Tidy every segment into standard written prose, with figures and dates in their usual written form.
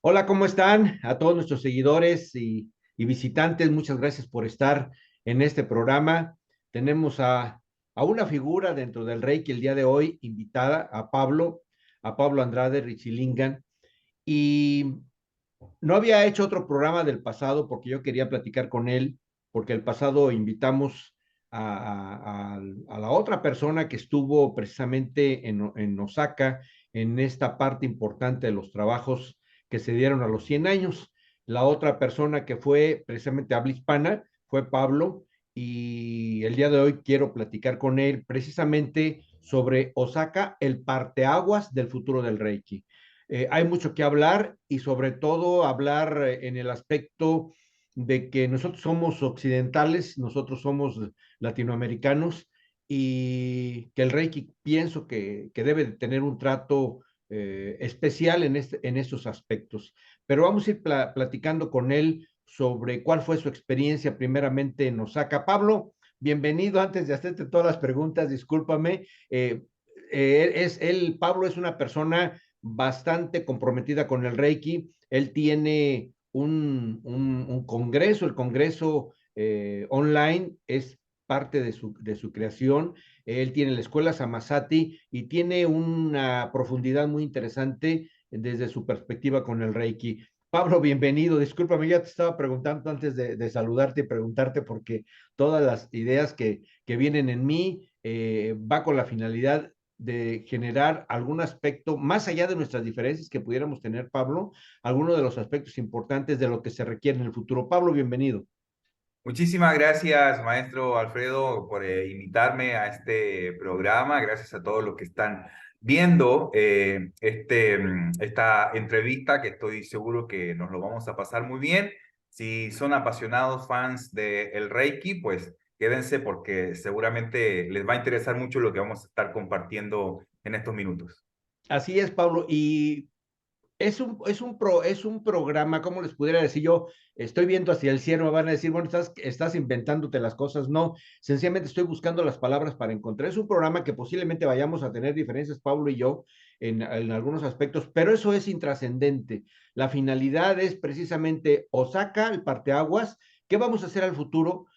Hola, ¿cómo están? A todos nuestros seguidores y visitantes, muchas gracias por estar en este programa. Tenemos a una figura dentro del Reiki el día de hoy, invitada a Pablo Andrade Richilingan. Y no había hecho otro programa del pasado porque yo quería platicar con él, porque el pasado invitamos a la otra persona que estuvo precisamente en Osaka, en esta parte importante de los trabajos que se dieron a los 100 años. La otra persona que fue precisamente habla hispana fue Pablo, y el día de hoy quiero platicar con él precisamente sobre Osaka, el parteaguas del futuro del Reiki. Hay mucho que hablar y sobre todo hablar en el aspecto de que nosotros somos occidentales, nosotros somos latinoamericanos, y que el Reiki pienso que debe de tener un trato especial en estos aspectos. Pero vamos a ir platicando con él sobre cuál fue su experiencia primeramente en Osaka. Pablo, bienvenido. Antes de hacerte todas las preguntas, discúlpame. Pablo es una persona bastante comprometida con el Reiki. Él tiene un congreso, el congreso online es parte de su creación. Él tiene la escuela Samasati y tiene una profundidad muy interesante desde su perspectiva con el Reiki. Pablo, bienvenido. Discúlpame, ya te estaba preguntando antes de saludarte y preguntarte porque todas las ideas que vienen en mí va con la finalidad de generar algún aspecto, más allá de nuestras diferencias que pudiéramos tener, Pablo, algunos de los aspectos importantes de lo que se requiere en el futuro. Pablo, bienvenido. Muchísimas gracias, maestro Alfredo, por invitarme a este programa. Gracias a todos los que están viendo esta entrevista, que estoy seguro que nos lo vamos a pasar muy bien. Si son apasionados fans del Reiki, pues quédense porque seguramente les va a interesar mucho lo que vamos a estar compartiendo en estos minutos. Así es, Pablo. Y es un programa, ¿cómo les pudiera decir yo? Estoy viendo hacia el cielo, me van a decir, bueno, estás inventándote las cosas. No, sencillamente estoy buscando las palabras para encontrar. Es un programa que posiblemente vayamos a tener diferencias, Pablo y yo, en algunos aspectos, pero eso es intrascendente. La finalidad es precisamente Osaka, el parteaguas. ¿Qué vamos a hacer al futuro?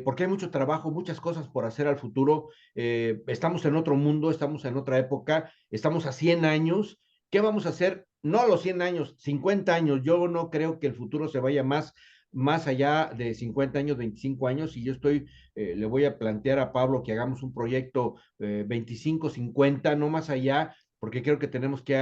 Porque hay mucho trabajo, muchas cosas por hacer al futuro. Estamos en otro mundo, estamos en otra época, estamos a 100 años. ¿Qué vamos a hacer? No a los 100 años, 50 años. Yo no creo que el futuro se vaya más allá de 50 años, 25 años, y yo le voy a plantear a Pablo que hagamos un proyecto 25, 50, no más allá, porque creo que tenemos que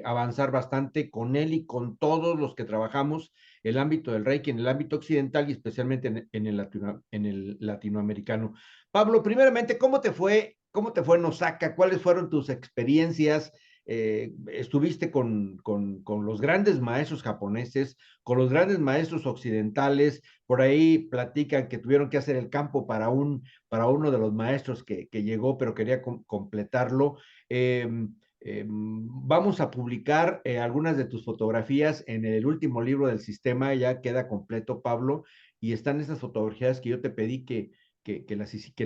avanzar bastante con él y con todos los que trabajamos el ámbito del Reiki en el ámbito occidental y especialmente en el latinoamericano. Pablo, primeramente, ¿cómo te fue? ¿Cómo te fue en Osaka? ¿Cuáles fueron tus experiencias? Estuviste con los grandes maestros japoneses, con los grandes maestros occidentales. Por ahí platican que tuvieron que hacer el campo para uno de los maestros que llegó, pero quería completarlo. Eh, Vamos a publicar algunas de tus fotografías en el último libro del sistema, ya queda completo, Pablo, y están esas fotografías que yo te pedí que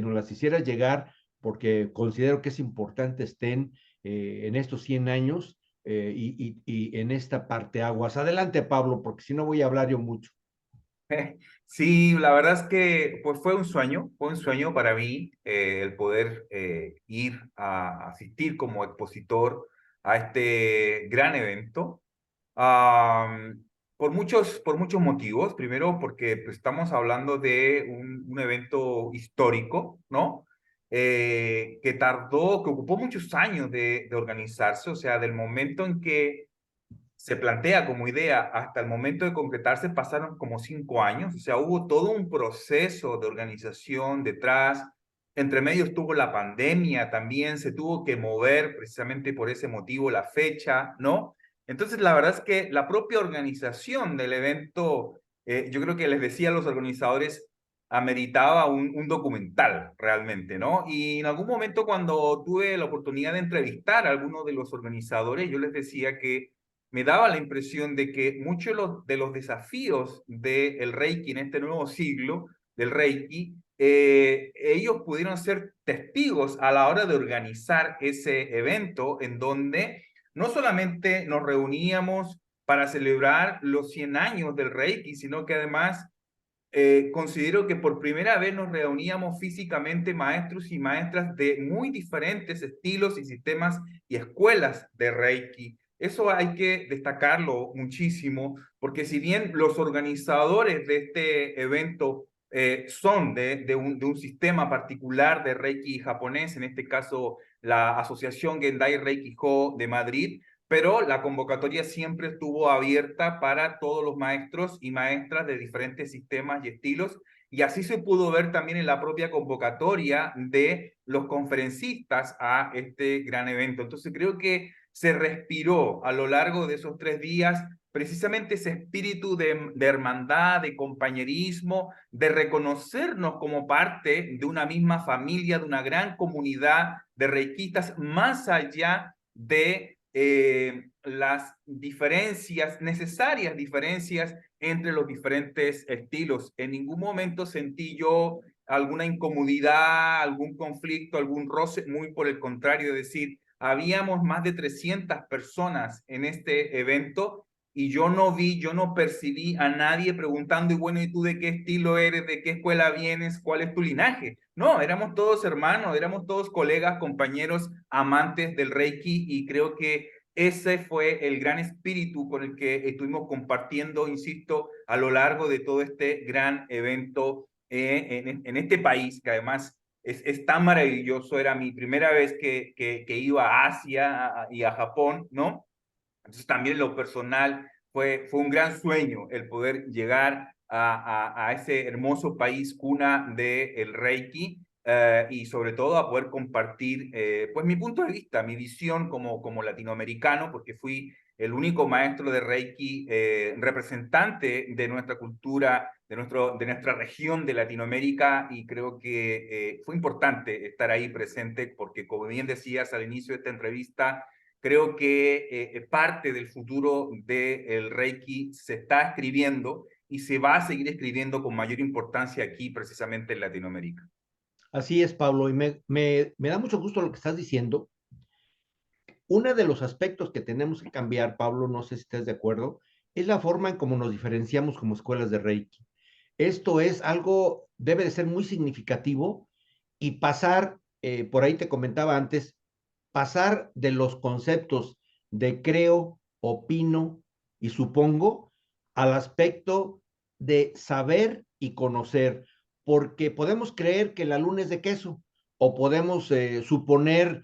nos las hicieras llegar, porque considero que es importante estén en estos 100 años y en esta parte aguas. Adelante, Pablo, porque si no voy a hablar yo mucho. Sí, la verdad es que pues fue un sueño para mí el poder ir a asistir como expositor a este gran evento. Am, por muchos motivos. Primero, porque pues, estamos hablando de un evento histórico, ¿no? Que ocupó muchos años de organizarse, o sea, del momento en que se plantea como idea hasta el momento de concretarse pasaron como 5 años, o sea, hubo todo un proceso de organización detrás. Entre medio estuvo la pandemia también, se tuvo que mover precisamente por ese motivo la fecha, ¿no? Entonces, la verdad es que la propia organización del evento, yo creo que les decía a los organizadores, ameritaba un documental realmente, ¿no? Y en algún momento cuando tuve la oportunidad de entrevistar a algunos de los organizadores, yo les decía que me daba la impresión de que muchos de los desafíos del Reiki en este nuevo siglo, del Reiki, ellos pudieron ser testigos a la hora de organizar ese evento en donde no solamente nos reuníamos para celebrar los 100 años del Reiki, sino que además considero que por primera vez nos reuníamos físicamente maestros y maestras de muy diferentes estilos y sistemas y escuelas de Reiki. Eso hay que destacarlo muchísimo, porque si bien los organizadores de este evento son de un sistema particular de Reiki japonés, en este caso la Asociación Gendai Reiki Ho de Madrid, pero la convocatoria siempre estuvo abierta para todos los maestros y maestras de diferentes sistemas y estilos, y así se pudo ver también en la propia convocatoria de los conferencistas a este gran evento. Entonces creo que se respiró a lo largo de esos 3 días precisamente ese espíritu de hermandad, de compañerismo, de reconocernos como parte de una misma familia, de una gran comunidad de reikistas, más allá de las diferencias, necesarias diferencias entre los diferentes estilos. En ningún momento sentí yo alguna incomodidad, algún conflicto, algún roce, muy por el contrario, es decir, habíamos más de 300 personas en este evento y yo no percibí a nadie preguntando, y bueno, ¿y tú de qué estilo eres? ¿De qué escuela vienes? ¿Cuál es tu linaje? No, éramos todos hermanos, éramos todos colegas, compañeros, amantes del Reiki, y creo que ese fue el gran espíritu con el que estuvimos compartiendo, insisto, a lo largo de todo este gran evento en este país, que además es tan maravilloso. Era mi primera vez que iba a Asia y a Japón, ¿no? Entonces también lo personal fue un gran sueño el poder llegar a ese hermoso país cuna del Reiki, y sobre todo a poder compartir pues mi punto de vista, mi visión como latinoamericano, porque fui el único maestro de Reiki representante de nuestra cultura, de nuestra región de Latinoamérica, y creo que fue importante estar ahí presente porque, como bien decías al inicio de esta entrevista, creo que parte del futuro del Reiki se está escribiendo y se va a seguir escribiendo con mayor importancia aquí, precisamente en Latinoamérica. Así es, Pablo, y me da mucho gusto lo que estás diciendo. Uno de los aspectos que tenemos que cambiar, Pablo, no sé si estás de acuerdo, es la forma en cómo nos diferenciamos como escuelas de Reiki. Esto es algo, debe de ser muy significativo y pasar, por ahí te comentaba antes, pasar de los conceptos de creo, opino y supongo al aspecto de saber y conocer, porque podemos creer que la luna es de queso o podemos suponer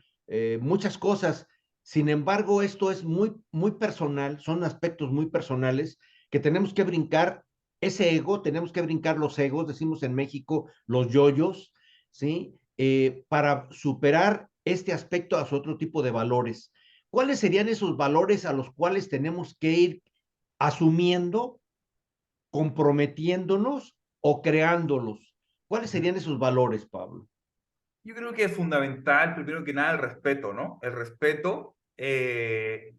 muchas cosas. Sin embargo, esto es muy, muy personal, son aspectos muy personales que tenemos que brincar ese ego, tenemos que brincar los egos, decimos en México, los yoyos, ¿sí? Para superar este aspecto a otro tipo de valores. ¿Cuáles serían esos valores a los cuales tenemos que ir asumiendo, comprometiéndonos o creándolos? ¿Cuáles serían esos valores, Pablo? Yo creo que es fundamental, primero que nada, el respeto, ¿no? El respeto, que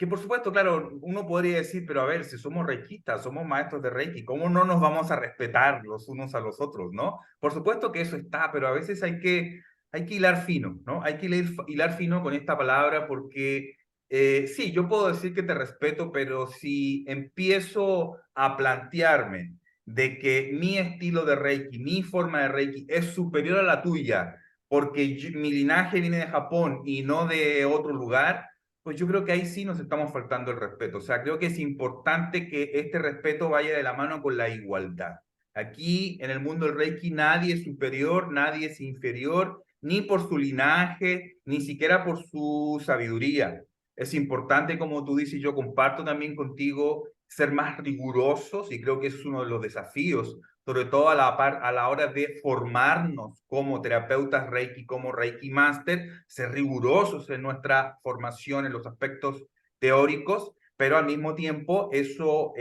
por supuesto, claro, uno podría decir, pero a ver, si somos reikistas, somos maestros de Reiki, ¿cómo no nos vamos a respetar los unos a los otros, ¿no? Por supuesto que eso está, pero a veces hay que hilar fino, ¿no? Hay que hilar fino con esta palabra porque sí, yo puedo decir que te respeto, pero si empiezo a plantearme de que mi estilo de Reiki, mi forma de Reiki es superior a la tuya, porque mi linaje viene de Japón y no de otro lugar, pues yo creo que ahí sí nos estamos faltando el respeto. O sea, creo que es importante que este respeto vaya de la mano con la igualdad. Aquí en el mundo del Reiki nadie es superior, nadie es inferior, ni por su linaje, ni siquiera por su sabiduría. Es importante, como tú dices, yo comparto también contigo, ser más rigurosos, y creo que es uno de los desafíos, sobre todo a la hora de formarnos como terapeutas Reiki, como Reiki Master, ser rigurosos en nuestra formación en los aspectos teóricos, pero al mismo tiempo eso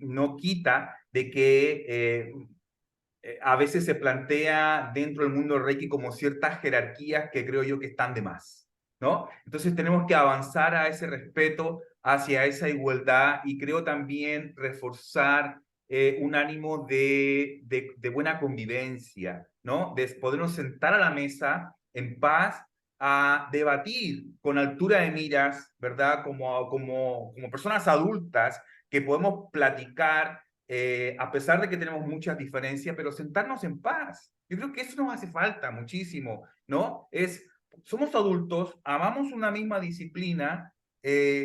no quita de que a veces se plantea dentro del mundo del Reiki como ciertas jerarquías que creo yo que están de más, ¿no? Entonces tenemos que avanzar a ese respeto, hacia esa igualdad, y creo también reforzar un ánimo de buena convivencia, ¿no? De podernos sentar a la mesa en paz a debatir con altura de miras, ¿verdad? Como personas adultas que podemos platicar, a pesar de que tenemos muchas diferencias, pero sentarnos en paz. Yo creo que eso nos hace falta muchísimo, ¿no? Somos adultos, amamos una misma disciplina,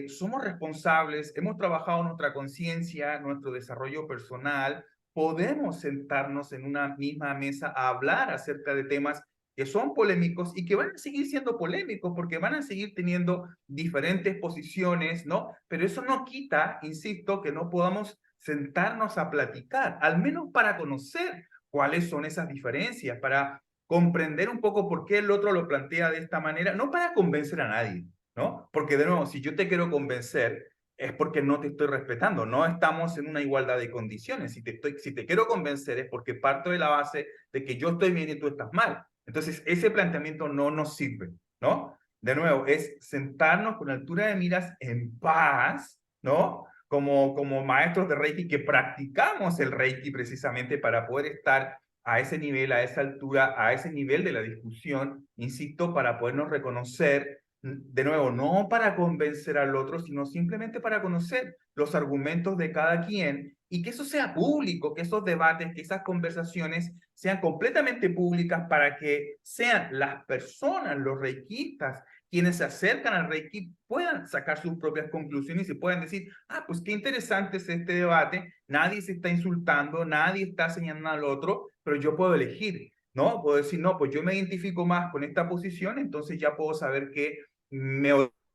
somos responsables, hemos trabajado nuestra conciencia, nuestro desarrollo personal, podemos sentarnos en una misma mesa a hablar acerca de temas que son polémicos y que van a seguir siendo polémicos porque van a seguir teniendo diferentes posiciones, ¿no? Pero eso no quita, insisto, que no podamos sentarnos a platicar, al menos para conocer cuáles son esas diferencias, para comprender un poco por qué el otro lo plantea de esta manera, no para convencer a nadie, ¿no? Porque de nuevo, si yo te quiero convencer, es porque no te estoy respetando, no estamos en una igualdad de condiciones. Si te quiero convencer es porque parto de la base de que yo estoy bien y tú estás mal. Entonces, ese planteamiento no nos sirve, ¿no? De nuevo, es sentarnos con altura de miras en paz, ¿no? Como maestros de Reiki que practicamos el Reiki precisamente para poder estar a ese nivel, a esa altura, a ese nivel de la discusión, insisto, para podernos reconocer, de nuevo, no para convencer al otro, sino simplemente para conocer los argumentos de cada quien y que eso sea público, que esos debates, que esas conversaciones sean completamente públicas para que sean las personas, los reikistas, quienes se acercan al Reiki puedan sacar sus propias conclusiones y puedan decir, ah, pues qué interesante es este debate, nadie se está insultando, nadie está señalando al otro, pero yo puedo elegir, ¿no? Puedo decir, no, pues yo me identifico más con esta posición, entonces ya puedo saber que me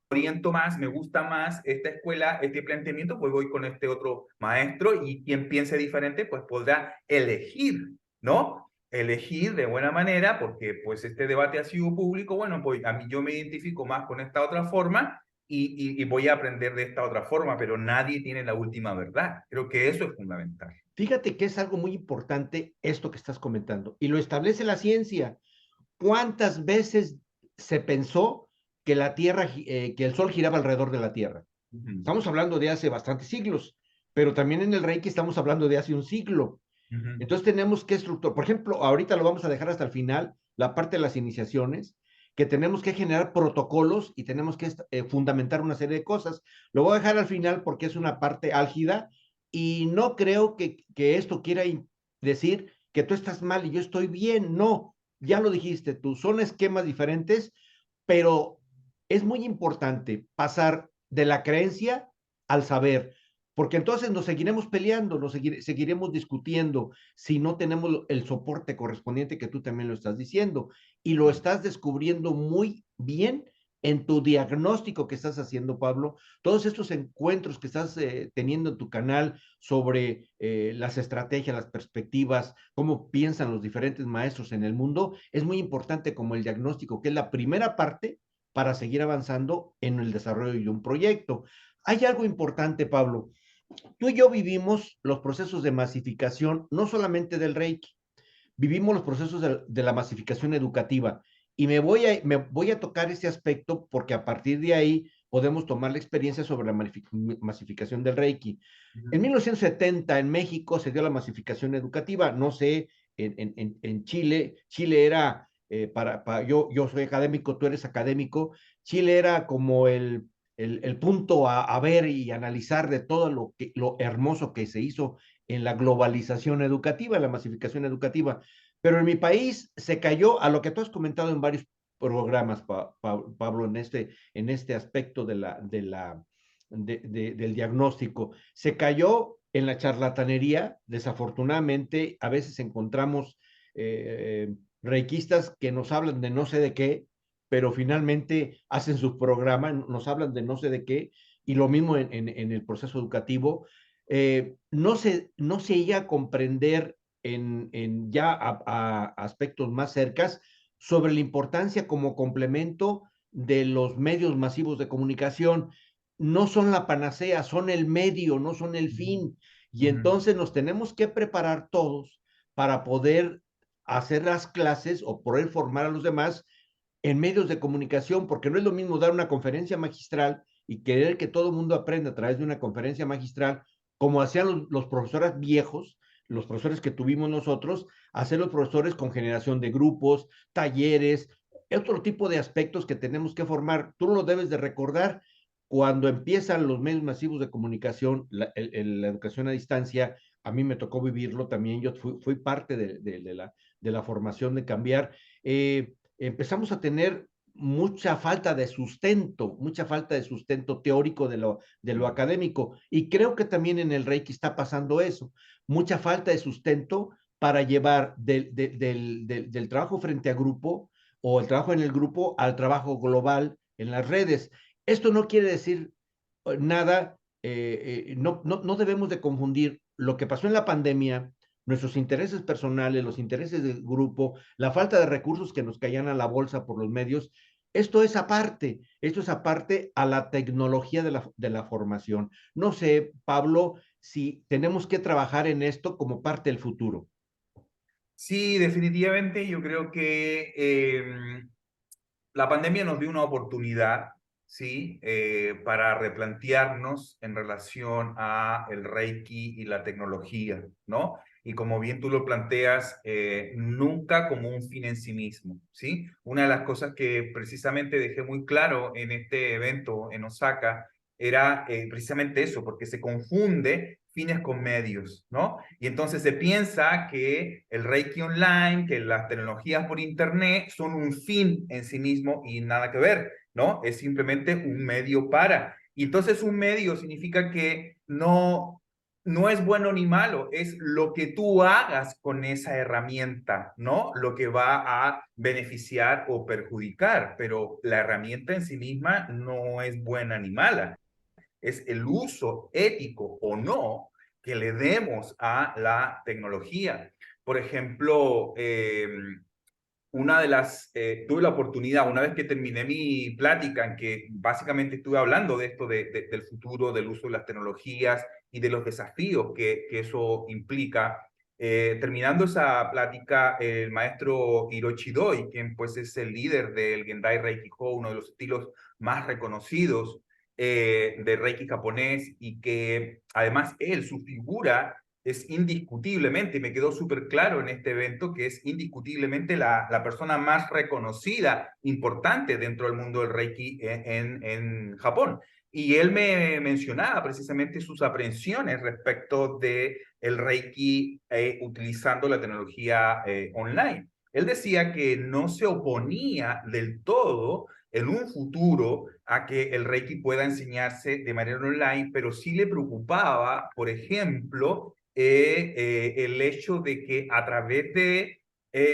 oriento más, me gusta más esta escuela, este planteamiento, pues voy con este otro maestro y quien piense diferente, pues podrá elegir, ¿no? Elegir de buena manera, porque pues este debate ha sido público, bueno, pues a mí yo me identifico más con esta otra forma y voy a aprender de esta otra forma, pero nadie tiene la última verdad. Creo que eso es fundamental. Fíjate que es algo muy importante esto que estás comentando y lo establece la ciencia. ¿Cuántas veces se pensó que la Tierra, que el Sol giraba alrededor de la Tierra? Uh -huh. Estamos hablando de hace bastantes siglos, pero también en el Reiki estamos hablando de hace un siglo. Uh -huh. Entonces tenemos que estructurar, por ejemplo, ahorita lo vamos a dejar hasta el final, la parte de las iniciaciones, que tenemos que generar protocolos y tenemos que fundamentar una serie de cosas. Lo voy a dejar al final porque es una parte álgida y no creo que esto quiera decir que tú estás mal y yo estoy bien. No, ya lo dijiste tú, son esquemas diferentes, pero es muy importante pasar de la creencia al saber, porque entonces nos seguiremos peleando, seguiremos discutiendo si no tenemos el soporte correspondiente que tú también lo estás diciendo y lo estás descubriendo muy bien en tu diagnóstico que estás haciendo, Pablo, todos estos encuentros que estás teniendo en tu canal sobre las estrategias, las perspectivas, cómo piensan los diferentes maestros en el mundo, es muy importante como el diagnóstico, que es la primera parte para seguir avanzando en el desarrollo de un proyecto. Hay algo importante, Pablo. Tú y yo vivimos los procesos de masificación, no solamente del Reiki, vivimos los procesos de la masificación educativa. Y me voy a tocar ese aspecto porque a partir de ahí podemos tomar la experiencia sobre la masificación del Reiki. Uh En -huh. 1970 en México se dio la masificación educativa, no sé, en Chile, Chile era, yo soy académico, tú eres académico, Chile era como el punto a ver y analizar de todo lo hermoso que se hizo en la globalización educativa, en la masificación educativa. Pero en mi país se cayó a lo que tú has comentado en varios programas, Pablo, en este aspecto del diagnóstico. Se cayó en la charlatanería, desafortunadamente, a veces encontramos reikistas que nos hablan de no sé de qué, pero finalmente hacen su programa, nos hablan de no sé de qué, y lo mismo en el proceso educativo. No se llega a comprender ya a aspectos más cercas sobre la importancia como complemento de los medios masivos de comunicación. No son la panacea, son el medio, no son el fin. Uh Y -huh. entonces nos tenemos que preparar todos para poder hacer las clases o poder formar a los demás en medios de comunicación, porque no es lo mismo dar una conferencia magistral y querer que todo el mundo aprenda a través de una conferencia magistral, como hacían los profesores viejos, los profesores que tuvimos nosotros, hacer los profesores con generación de grupos, talleres, otro tipo de aspectos que tenemos que formar. Tú lo debes de recordar cuando empiezan los medios masivos de comunicación, la educación a distancia. A mí me tocó vivirlo también, yo fui parte de la formación de cambiar. Empezamos a tener mucha falta de sustento teórico de lo académico. Y creo que también en el Reiki está pasando eso, mucha falta de sustento para llevar del trabajo frente a grupo o el trabajo en el grupo al trabajo global en las redes. Esto no quiere decir nada, no debemos de confundir lo que pasó en la pandemia, nuestros intereses personales, los intereses del grupo, la falta de recursos que nos caían a la bolsa por los medios. Esto es aparte a la tecnología de la formación. No sé, Pablo, si tenemos que trabajar en esto como parte del futuro. Sí, definitivamente yo creo que la pandemia nos dio una oportunidad, ¿sí? Para replantearnos en relación a el Reiki y la tecnología, ¿no? Y como bien tú lo planteas, nunca como un fin en sí mismo, ¿sí? Una de las cosas que precisamente dejé muy claro en este evento en Osaka era precisamente eso, porque se confunde fines con medios, ¿no? Y entonces se piensa que el Reiki online, que las tecnologías por Internet son un fin en sí mismo y nada que ver, ¿no? Es simplemente un medio para. Y entonces un medio significa que no es bueno ni malo, es lo que tú hagas con esa herramienta, ¿no? Lo que va a beneficiar o perjudicar, pero la herramienta en sí misma no es buena ni mala, es el uso ético o no que le demos a la tecnología. Por ejemplo, tuve la oportunidad, una vez que terminé mi plática, en que básicamente estuve hablando de esto, del futuro, del uso de las tecnologías y de los desafíos que eso implica. Terminando esa plática, el maestro Hiroshi Doi, quien pues es el líder del Gendai Reiki Ho, uno de los estilos más reconocidos de Reiki japonés, y que además él, su figura es indiscutiblemente, y me quedó súper claro en este evento, que es indiscutiblemente la persona más reconocida, importante dentro del mundo del Reiki en Japón. Y él me mencionaba precisamente sus aprensiones respecto de el Reiki utilizando la tecnología online. Él decía que no se oponía del todo en un futuro a que el Reiki pueda enseñarse de manera online, pero sí le preocupaba, por ejemplo, el hecho de que a través de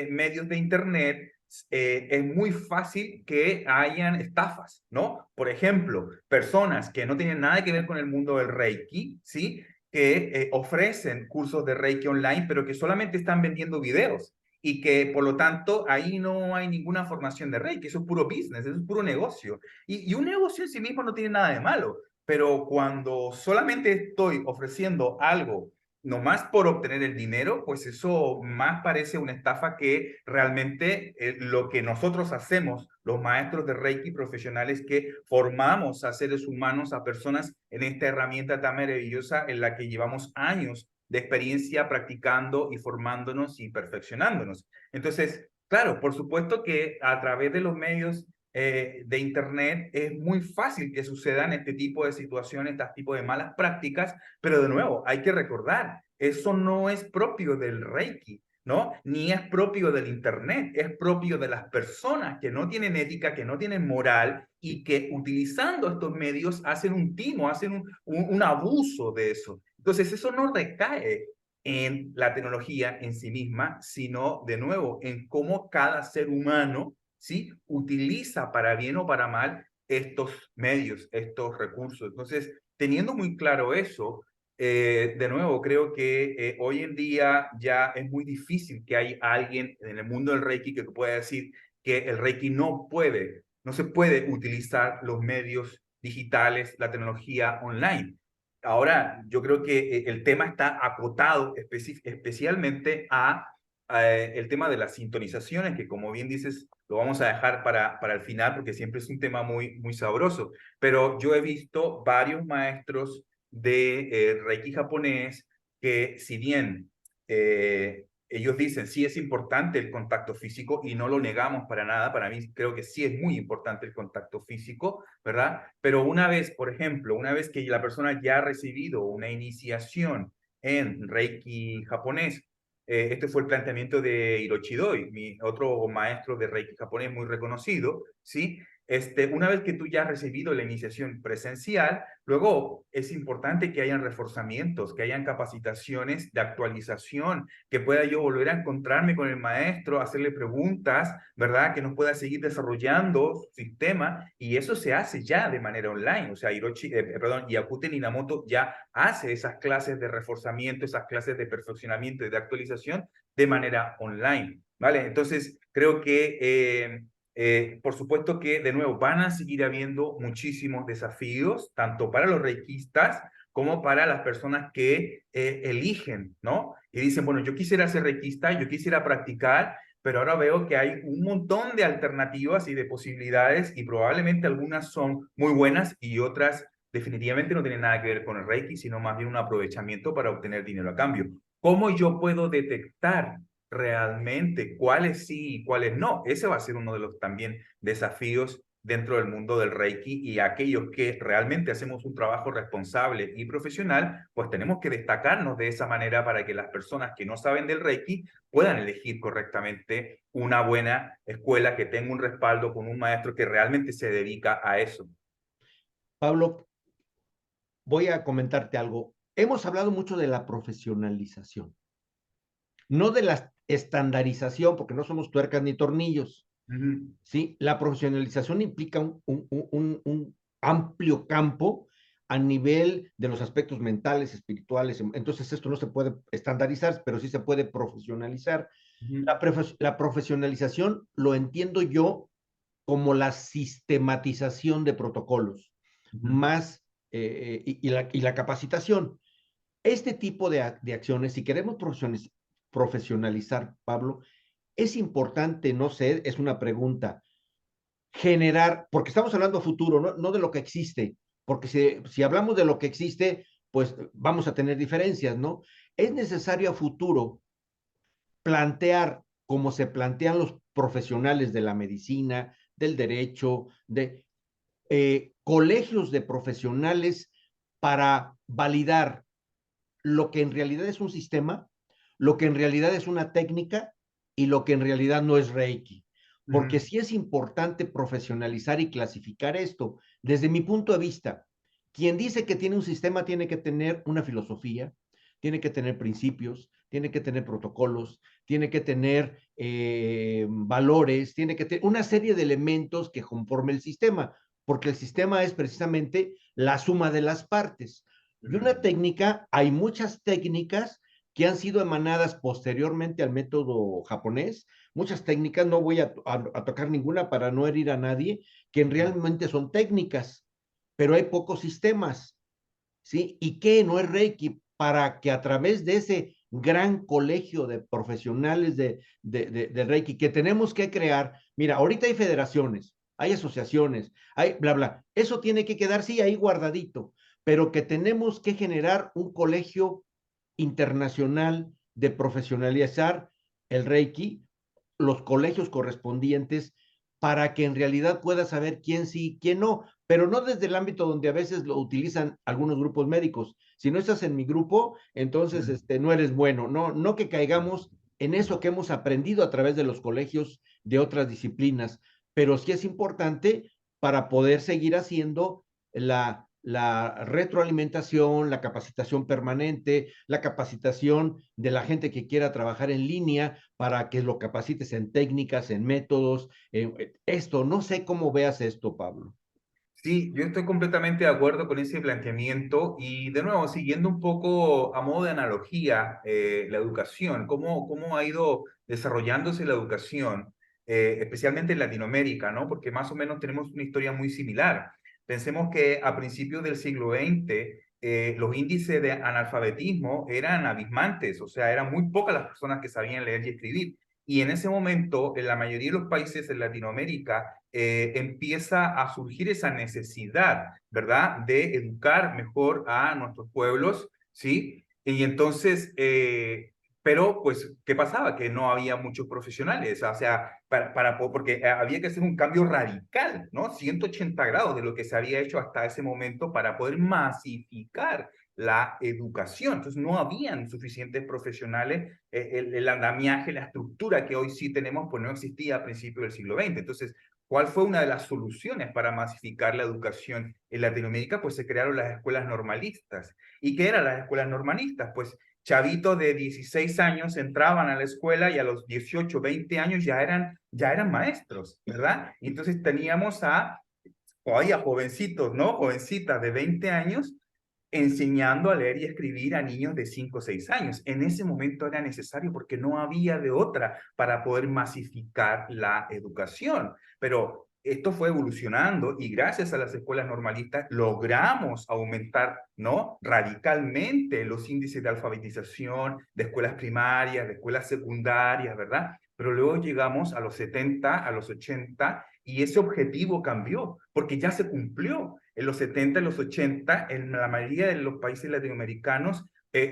medios de Internet es muy fácil que hayan estafas, ¿no? Por ejemplo, personas que no tienen nada que ver con el mundo del Reiki, ¿sí? Que ofrecen cursos de Reiki online, pero que solamente están vendiendo videos y que por lo tanto ahí no hay ninguna formación de Reiki, eso es puro business, eso es puro negocio. Y un negocio en sí mismo no tiene nada de malo, pero cuando solamente estoy ofreciendo algo nomás por obtener el dinero, pues eso más parece una estafa que realmente lo que nosotros hacemos, los maestros de Reiki profesionales que formamos a seres humanos, a personas en esta herramienta tan maravillosa en la que llevamos años de experiencia practicando y formándonos y perfeccionándonos. Entonces, claro, por supuesto que a través de los medios de Internet es muy fácil que sucedan este tipo de situaciones, este tipo de malas prácticas, pero de nuevo, hay que recordar, eso no es propio del Reiki, ¿no? Ni es propio del Internet, es propio de las personas que no tienen ética, que no tienen moral y que utilizando estos medios hacen un timo, hacen un abuso de eso. Entonces, eso no recae en la tecnología en sí misma, sino de nuevo en cómo cada ser humano, ¿sí? Utiliza para bien o para mal estos medios, estos recursos. Entonces, teniendo muy claro eso, de nuevo, creo que hoy en día ya es muy difícil que haya alguien en el mundo del Reiki que pueda decir que el Reiki no se puede utilizar los medios digitales, la tecnología online. Ahora, yo creo que el tema está acotado especialmente a el tema de las sintonizaciones, que como bien dices, lo vamos a dejar para el final porque siempre es un tema muy, muy sabroso. Pero yo he visto varios maestros de Reiki japonés que si bien ellos dicen, sí es importante el contacto físico y no lo negamos para nada. Para mí creo que sí es muy importante el contacto físico, ¿verdad? Pero una vez, por ejemplo, una vez que la persona ya ha recibido una iniciación en Reiki japonés, este fue el planteamiento de Hiroshi Doi, mi otro maestro de Reiki japonés muy reconocido, ¿sí? Una vez que tú ya has recibido la iniciación presencial, luego es importante que hayan reforzamientos, que hayan capacitaciones de actualización, que pueda yo volver a encontrarme con el maestro, hacerle preguntas, ¿verdad? Que nos pueda seguir desarrollando su sistema, y eso se hace ya de manera online. O sea, Yakuten Inamoto ya hace esas clases de reforzamiento, esas clases de perfeccionamiento y de actualización de manera online, ¿vale? Entonces, creo que por supuesto que, de nuevo, van a seguir habiendo muchísimos desafíos, tanto para los reikistas como para las personas que eligen, ¿no? Y dicen, bueno, yo quisiera ser reikista, yo quisiera practicar, pero ahora veo que hay un montón de alternativas y de posibilidades, y probablemente algunas son muy buenas y otras definitivamente no tienen nada que ver con el reiki, sino más bien un aprovechamiento para obtener dinero a cambio. ¿Cómo yo puedo detectar realmente cuáles sí y cuáles no? Ese va a ser uno de los también desafíos dentro del mundo del Reiki, y aquellos que realmente hacemos un trabajo responsable y profesional, pues tenemos que destacarnos de esa manera para que las personas que no saben del Reiki puedan elegir correctamente una buena escuela que tenga un respaldo con un maestro que realmente se dedica a eso. Pablo, voy a comentarte algo. Hemos hablado mucho de la profesionalización, no de la estandarización, porque no somos tuercas ni tornillos. Uh -huh. ¿Sí? La profesionalización implica un amplio campo a nivel de los aspectos mentales, espirituales. Entonces, esto no se puede estandarizar, pero sí se puede profesionalizar. Uh -huh. La profesionalización lo entiendo yo como la sistematización de protocolos, Uh -huh. más y la capacitación. Este tipo de acciones, si queremos profesionalizar, Pablo, es importante, no sé, es una pregunta, generar, porque estamos hablando a futuro, no de lo que existe, porque si hablamos de lo que existe, pues vamos a tener diferencias, ¿no? Es necesario a futuro plantear como se plantean los profesionales de la medicina, del derecho, de colegios de profesionales para validar lo que en realidad es un sistema, lo que en realidad es una técnica y lo que en realidad no es Reiki. Uh Porque -huh. sí es importante profesionalizar y clasificar esto. Desde mi punto de vista, quien dice que tiene un sistema tiene que tener una filosofía, tiene que tener principios, tiene que tener protocolos, tiene que tener valores, tiene que tener una serie de elementos que conformen el sistema, porque el sistema es precisamente la suma de las partes. Uh Y -huh. una técnica, hay muchas técnicas que han sido emanadas posteriormente al método japonés, muchas técnicas, no voy a tocar ninguna para no herir a nadie, que realmente son técnicas, pero hay pocos sistemas, ¿sí? ¿Y qué no es Reiki? Para que a través de ese gran colegio de profesionales de Reiki que tenemos que crear, mira, ahorita hay federaciones, hay asociaciones, hay bla, bla, eso tiene que quedar, sí, ahí guardadito, pero que tenemos que generar un colegio internacional de profesionalizar el Reiki, los colegios correspondientes, para que en realidad pueda saber quién sí, quién no, pero no desde el ámbito donde a veces lo utilizan algunos grupos médicos. Si no estás en mi grupo, entonces no eres bueno. No que caigamos en eso que hemos aprendido a través de los colegios de otras disciplinas, pero sí es importante para poder seguir haciendo la retroalimentación, la capacitación permanente, la capacitación de la gente que quiera trabajar en línea para que lo capacites en técnicas, en métodos, esto, no sé cómo veas esto, Pablo. Sí, yo estoy completamente de acuerdo con ese planteamiento, y de nuevo, siguiendo un poco a modo de analogía, la educación, cómo ha ido desarrollándose la educación, especialmente en Latinoamérica, ¿no? Porque más o menos tenemos una historia muy similar. Pensemos que a principios del siglo XX, los índices de analfabetismo eran abismantes, o sea, eran muy pocas las personas que sabían leer y escribir. Y en ese momento, en la mayoría de los países en Latinoamérica, empieza a surgir esa necesidad, ¿verdad?, de educar mejor a nuestros pueblos, ¿sí? Y entonces, Pero, pues, ¿qué pasaba? Que no había muchos profesionales, o sea, porque había que hacer un cambio radical, ¿no? 180 grados de lo que se había hecho hasta ese momento para poder masificar la educación. Entonces, no habían suficientes profesionales, el andamiaje, la estructura que hoy sí tenemos, pues no existía a principios del siglo XX. Entonces, ¿cuál fue una de las soluciones para masificar la educación en Latinoamérica? Pues se crearon las escuelas normalistas. ¿Y qué eran las escuelas normalistas? Pues chavitos de 16 años entraban a la escuela y a los 18, 20 años ya eran maestros, ¿verdad? Y entonces teníamos a jovencitos, ¿no? Jovencitas de 20 años enseñando a leer y escribir a niños de 5 o 6 años. En ese momento era necesario porque no había de otra para poder masificar la educación. Pero esto fue evolucionando y gracias a las escuelas normalistas logramos aumentar, ¿no? Radicalmente los índices de alfabetización de escuelas primarias, de escuelas secundarias, ¿verdad? Pero luego llegamos a los 70, a los 80 y ese objetivo cambió porque ya se cumplió. En los 70, en los 80, en la mayoría de los países latinoamericanos,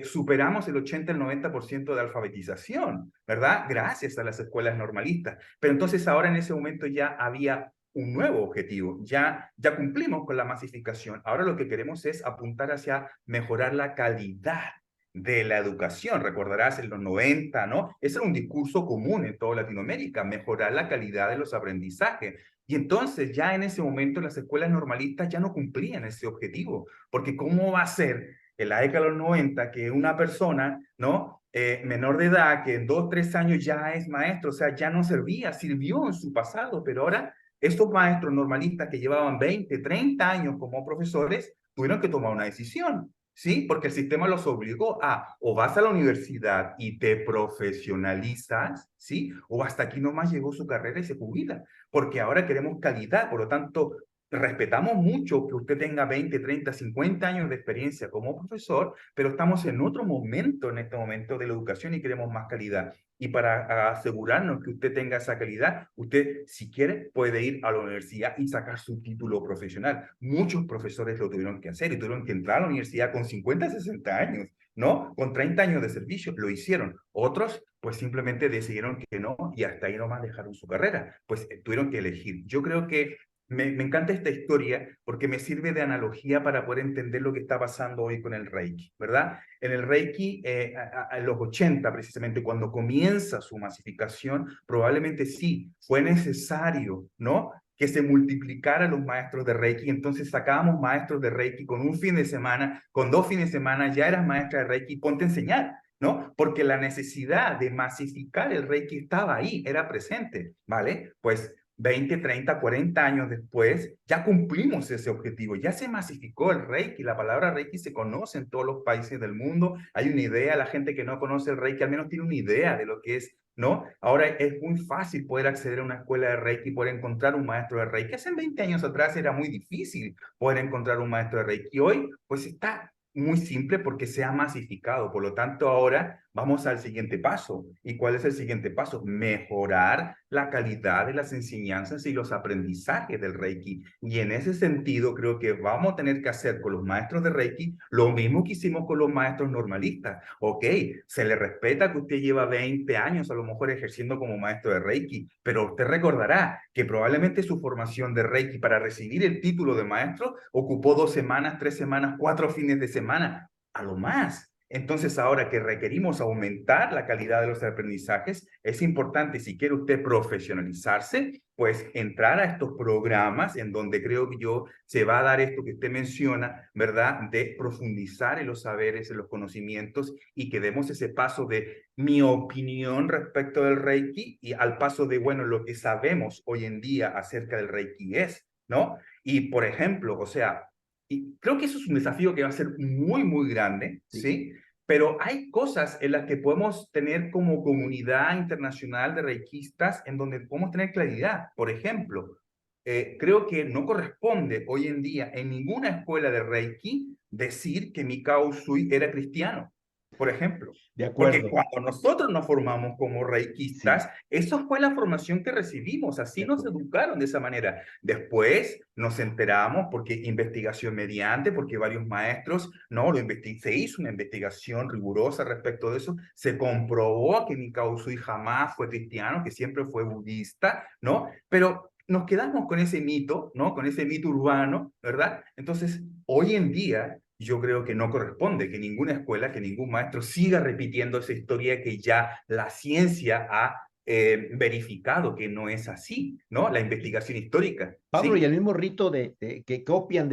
superamos el 80, el 90% de alfabetización, ¿verdad? Gracias a las escuelas normalistas. Pero entonces ahora en ese momento ya había un nuevo objetivo, ya cumplimos con la masificación. Ahora lo que queremos es apuntar hacia mejorar la calidad de la educación. Recordarás en los 90, ¿no? Ese era un discurso común en toda Latinoamérica, mejorar la calidad de los aprendizajes. Y entonces ya en ese momento las escuelas normalistas ya no cumplían ese objetivo, porque ¿cómo va a ser en la década de los 90 que una persona, ¿no? Menor de edad, que en 2, 3 años ya es maestro, o sea, ya no servía, sirvió en su pasado, pero ahora estos maestros normalistas que llevaban 20, 30 años como profesores, tuvieron que tomar una decisión. ¿Sí? Porque el sistema los obligó a, o vas a la universidad y te profesionalizas, ¿sí? O hasta aquí nomás llegó su carrera y se jubila, porque ahora queremos calidad, por lo tanto, respetamos mucho que usted tenga 20, 30, 50 años de experiencia como profesor, pero estamos en otro momento, en este momento de la educación y queremos más calidad. Y para asegurarnos que usted tenga esa calidad, usted, si quiere, puede ir a la universidad y sacar su título profesional. Muchos profesores lo tuvieron que hacer y tuvieron que entrar a la universidad con 50, 60 años, ¿no? Con 30 años de servicio, lo hicieron. Otros, pues simplemente decidieron que no y hasta ahí nomás dejaron su carrera. Pues tuvieron que elegir. Yo creo que me encanta esta historia porque me sirve de analogía para poder entender lo que está pasando hoy con el Reiki, ¿verdad? En el Reiki, en los 80 precisamente, cuando comienza su masificación, probablemente sí, fue necesario, ¿no? Que se multiplicaran los maestros de Reiki, entonces sacábamos maestros de Reiki con un fin de semana, con 2 fines de semana, ya eras maestra de Reiki, ponte a enseñar, ¿no? Porque la necesidad de masificar el Reiki estaba ahí, era presente, ¿vale? Pues 20, 30, 40 años después, ya cumplimos ese objetivo, ya se masificó el Reiki, la palabra Reiki se conoce en todos los países del mundo, hay una idea, la gente que no conoce el Reiki al menos tiene una idea de lo que es, ¿no? Ahora es muy fácil poder acceder a una escuela de Reiki, poder encontrar un maestro de Reiki. Hace 20 años atrás era muy difícil poder encontrar un maestro de Reiki. Hoy, pues está muy simple porque se ha masificado. Por lo tanto, ahora vamos al siguiente paso. ¿Y cuál es el siguiente paso? Mejorar la calidad de las enseñanzas y los aprendizajes del Reiki. Y en ese sentido, creo que vamos a tener que hacer con los maestros de Reiki lo mismo que hicimos con los maestros normalistas. Ok, se le respeta que usted lleva 20 años a lo mejor ejerciendo como maestro de Reiki, pero usted recordará que probablemente su formación de Reiki para recibir el título de maestro ocupó 2 semanas, 3 semanas, 4 fines de semana, a lo más. Entonces, ahora que requerimos aumentar la calidad de los aprendizajes, es importante, si quiere usted profesionalizarse, pues entrar a estos programas en donde creo que yo se va a dar esto que usted menciona, ¿verdad? De profundizar en los saberes, en los conocimientos y que demos ese paso de mi opinión respecto del Reiki y al paso de, bueno, lo que sabemos hoy en día acerca del Reiki es, ¿no? Y, por ejemplo, o sea, y creo que eso es un desafío que va a ser muy, muy grande, Sí. ¿sí? Pero hay cosas en las que podemos tener como comunidad internacional de reikistas en donde podemos tener claridad. Por ejemplo, creo que no corresponde hoy en día en ninguna escuela de Reiki decir que Mikao Usui era cristiano. por ejemplo. De Porque acuerdo, cuando nosotros nos formamos como sí, reikistas, eso fue la formación que recibimos, de así nos acuerdo. educaron de esa manera. Después nos enteramos, porque investigación mediante, porque varios maestros, no, se hizo una investigación rigurosa respecto de eso, se comprobó que Mikao Usui jamás fue cristiano, que siempre fue budista, ¿no? Pero nos quedamos con ese mito, ¿no? Con ese mito urbano, ¿verdad? Entonces, hoy en día yo creo que no corresponde que ninguna escuela, que ningún maestro siga repitiendo esa historia que ya la ciencia ha verificado que no es así, ¿no? La investigación histórica, Pablo, y ¿sí? el mismo rito que copian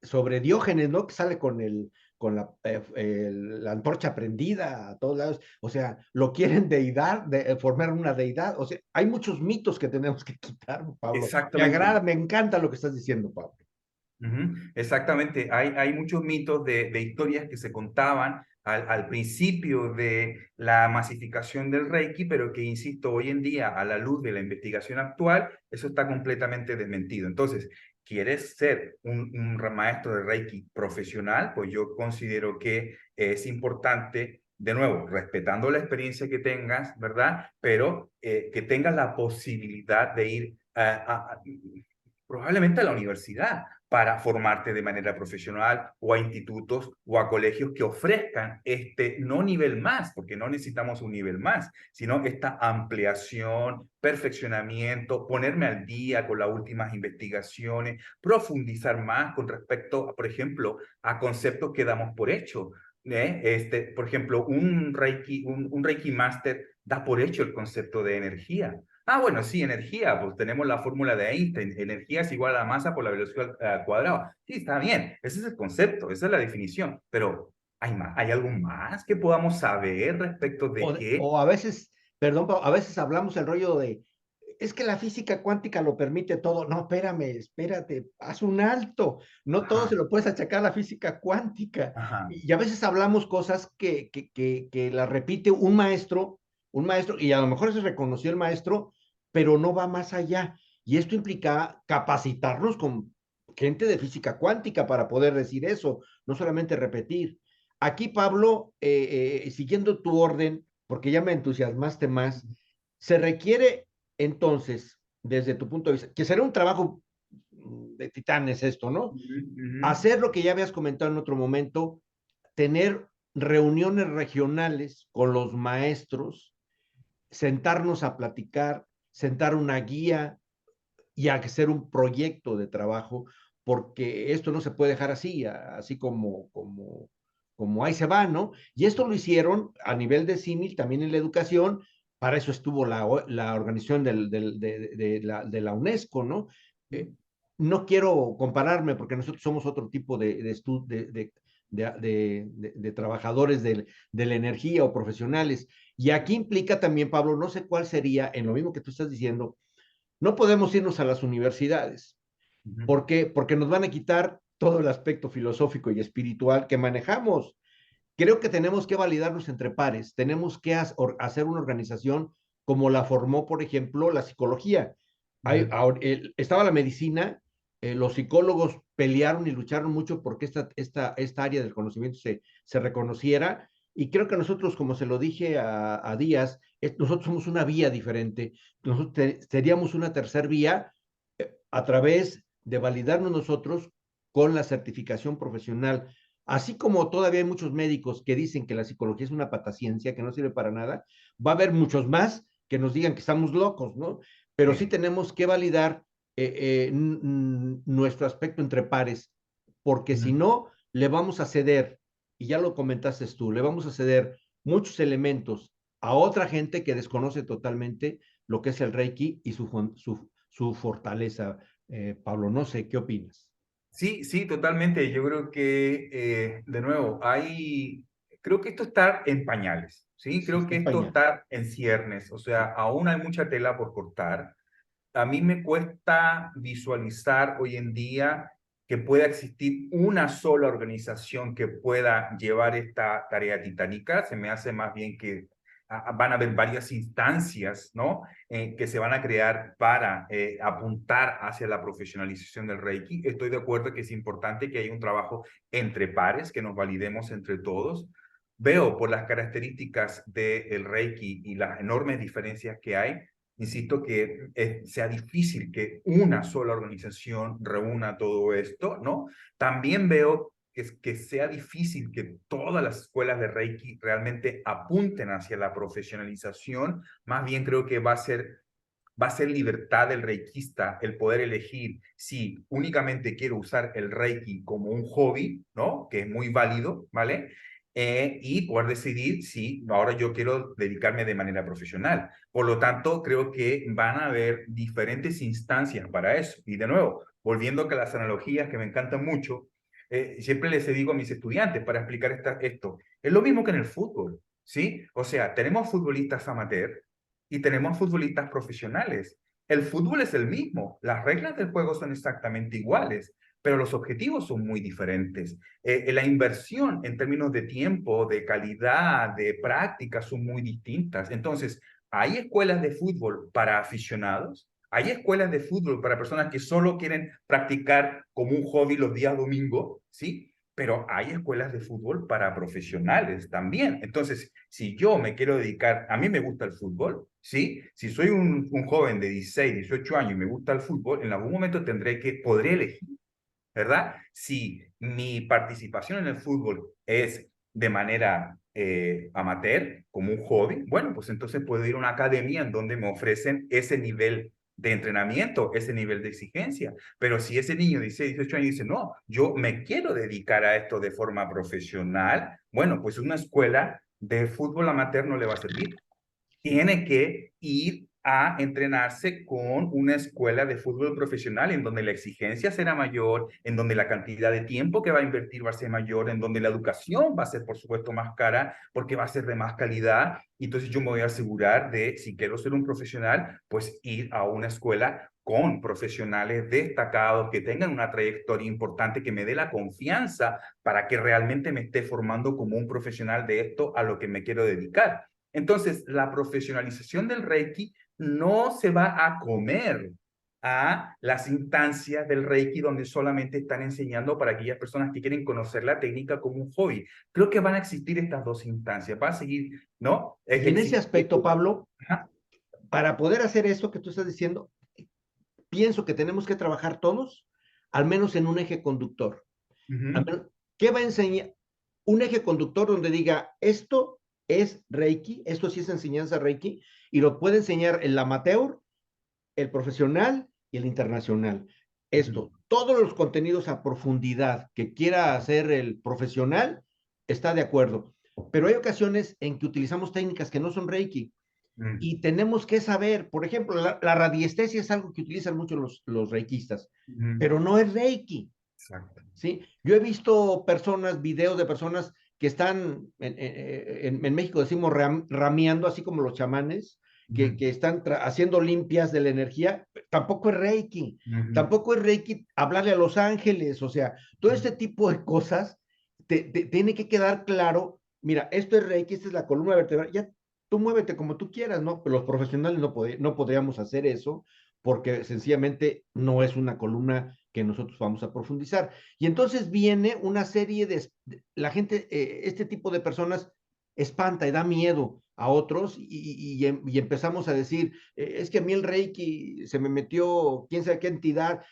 sobre Diógenes, ¿no? Que sale con la antorcha prendida a todos lados. O sea, lo quieren deidad, formar una deidad. O sea, hay muchos mitos que tenemos que quitar, Pablo. Me Exactamente. agrada, me encanta lo que estás diciendo, Pablo. Ujú. Exactamente, hay muchos mitos de historias que se contaban al principio de la masificación del Reiki, pero que, insisto, hoy en día, a la luz de la investigación actual, eso está completamente desmentido. Entonces, ¿quieres ser un maestro de Reiki profesional? Pues yo considero que es importante, de nuevo, respetando la experiencia que tengas, ¿verdad? Pero que tengas la posibilidad de ir probablemente a la universidad para formarte de manera profesional o a institutos o a colegios que ofrezcan este no nivel más, porque no necesitamos un nivel más, sino esta ampliación, perfeccionamiento, ponerme al día con las últimas investigaciones, profundizar más con respecto, por ejemplo, a conceptos que damos por hecho. Por ejemplo, un Reiki Master da por hecho el concepto de energía. Ah, bueno, sí, energía, pues tenemos la fórmula de Einstein, energía es igual a la masa por la velocidad al cuadrado. Sí, está bien, ese es el concepto, esa es la definición, pero ¿hay más? ¿Hay algo más que podamos saber respecto de qué? O a veces, perdón, Pablo, a veces hablamos el rollo de, es que la física cuántica lo permite todo. No, espérame, espérate, haz un alto. No todo se Ajá, lo puedes achacar a la física cuántica. ajá, Y a veces hablamos cosas que la repite un maestro, y a lo mejor se reconoció el maestro, pero no va más allá. Y esto implica capacitarnos con gente de física cuántica para poder decir eso, no solamente repetir. Aquí, Pablo, siguiendo tu orden, porque ya me entusiasmaste más, se requiere entonces, desde tu punto de vista, que será un trabajo de titanes esto, ¿no? ujú, ujú, Hacer lo que ya habías comentado en otro momento, tener reuniones regionales con los maestros, sentarnos a platicar, sentar una guía y hacer un proyecto de trabajo, porque esto no se puede dejar así, así como ahí se va, ¿no? Y esto lo hicieron a nivel de símil, también en la educación, para eso estuvo la organización de la UNESCO, ¿no? Eh, no quiero compararme porque nosotros somos otro tipo de trabajadores de la energía o profesionales. Y aquí implica también, Pablo, no sé cuál sería, en lo mismo que tú estás diciendo, no podemos irnos a las universidades. ujú. ¿Por qué? Porque nos van a quitar todo el aspecto filosófico y espiritual que manejamos. Creo que tenemos que validarnos entre pares, tenemos que hacer una organización como la formó, por ejemplo, la psicología. Ujú. Estaba la medicina, los psicólogos pelearon y lucharon mucho porque esta área del conocimiento se reconociera, y creo que nosotros, como se lo dije a Díaz, nosotros somos una vía diferente, nosotros seríamos una tercer vía a través de validarnos nosotros con la certificación profesional. Así como todavía hay muchos médicos que dicen que la psicología es una pataciencia, que no sirve para nada, va a haber muchos más que nos digan que estamos locos, ¿no? Pero sí Sí. tenemos que validar nuestro aspecto entre pares, porque si Ujú. no, le vamos a ceder, y ya lo comentaste tú, le vamos a ceder muchos elementos a otra gente que desconoce totalmente lo que es el Reiki y su fortaleza. Pablo, no sé, ¿qué opinas? Sí, sí, totalmente. Yo creo que, de nuevo, creo que esto está en pañales, ¿sí? Sí, Creo está que en esto pañal. está en ciernes, o Sí. sea, aún hay mucha tela por cortar. A mí me cuesta visualizar hoy en día que pueda existir una sola organización que pueda llevar esta tarea titánica. Se me hace más bien que van a haber varias instancias, ¿no? Que se van a crear para apuntar hacia la profesionalización del Reiki. Estoy de acuerdo que es importante que haya un trabajo entre pares, que nos validemos entre todos. veo por las características del Reiki y las enormes diferencias que hay, insisto que sea difícil que una sola organización reúna todo esto, ¿no? También veo que sea difícil que todas las escuelas de Reiki realmente apunten hacia la profesionalización. Más bien creo que va a ser libertad del reikista el poder elegir si únicamente quiero usar el reiki como un hobby, ¿no? Que es muy válido, ¿vale? Y poder decidir si ahora yo quiero dedicarme de manera profesional. Por lo tanto, creo que van a haber diferentes instancias para eso. Y de nuevo, volviendo a las analogías que me encantan mucho, siempre les digo a mis estudiantes para explicar esto, es lo mismo que en el fútbol, ¿sí? O sea, tenemos futbolistas amateur y tenemos futbolistas profesionales. El fútbol es el mismo, las reglas del juego son exactamente iguales, pero los objetivos son muy diferentes. La inversión en términos de tiempo, de calidad, de práctica son muy distintas. Entonces, hay escuelas de fútbol para aficionados, hay escuelas de fútbol para personas que solo quieren practicar como un hobby los días domingo, ¿sí? Pero hay escuelas de fútbol para profesionales también. Entonces, si yo me quiero dedicar, a mí me gusta el fútbol, ¿sí? Si soy un joven de 16, 18 años y me gusta el fútbol, en algún momento podré elegir, ¿verdad? Si mi participación en el fútbol es de manera amateur, como un hobby, bueno, pues entonces puedo ir a una academia en donde me ofrecen ese nivel de entrenamiento, ese nivel de exigencia. Pero si ese niño de 16, 18 años dice, no, yo me quiero dedicar a esto de forma profesional, bueno, pues una escuela de fútbol amateur no le va a servir. Tiene que ir a entrenarse con una escuela de fútbol profesional en donde la exigencia será mayor, en donde la cantidad de tiempo que va a invertir va a ser mayor, en donde la educación va a ser, por supuesto, más cara porque va a ser de más calidad. Y entonces yo me voy a asegurar de, si quiero ser un profesional, pues ir a una escuela con profesionales destacados que tengan una trayectoria importante, que me dé la confianza para que realmente me esté formando como un profesional de esto a lo que me quiero dedicar. Entonces, la profesionalización del Reiki no se va a comer a las instancias del Reiki donde solamente están enseñando para aquellas personas que quieren conocer la técnica como un hobby. Creo que van a existir estas dos instancias. Va a seguir, ¿no? Y en ese aspecto, Pablo, Ajá. para poder hacer esto que tú estás diciendo, pienso que tenemos que trabajar todos, al menos en un eje conductor. ¿Qué va a enseñar? Un eje conductor donde diga, esto es Reiki, esto sí es enseñanza Reiki, y lo puede enseñar el amateur, el profesional y el internacional. Esto, todos los contenidos a profundidad que quiera hacer el profesional, está de acuerdo. Pero hay ocasiones en que utilizamos técnicas que no son Reiki y tenemos que saber, por ejemplo, la radiestesia es algo que utilizan mucho los reikistas, pero no es Reiki. Exacto. ¿Sí? Yo he visto personas, videos de personas que están, en México decimos rameando, así como los chamanes, que están haciendo limpias de la energía, tampoco es Reiki, tampoco es Reiki hablarle a los ángeles, o sea, todo este tipo de cosas, tiene que quedar claro, mira, esto es Reiki, esta es la columna vertebral, ya tú muévete como tú quieras, ¿no? Pero los profesionales no podríamos hacer eso porque sencillamente no es una columna que nosotros vamos a profundizar. Y entonces viene una serie la gente, este tipo de personas espanta y da miedo a otros y empezamos a decir, es que a mí el Reiki se me metió quién sabe qué entidad.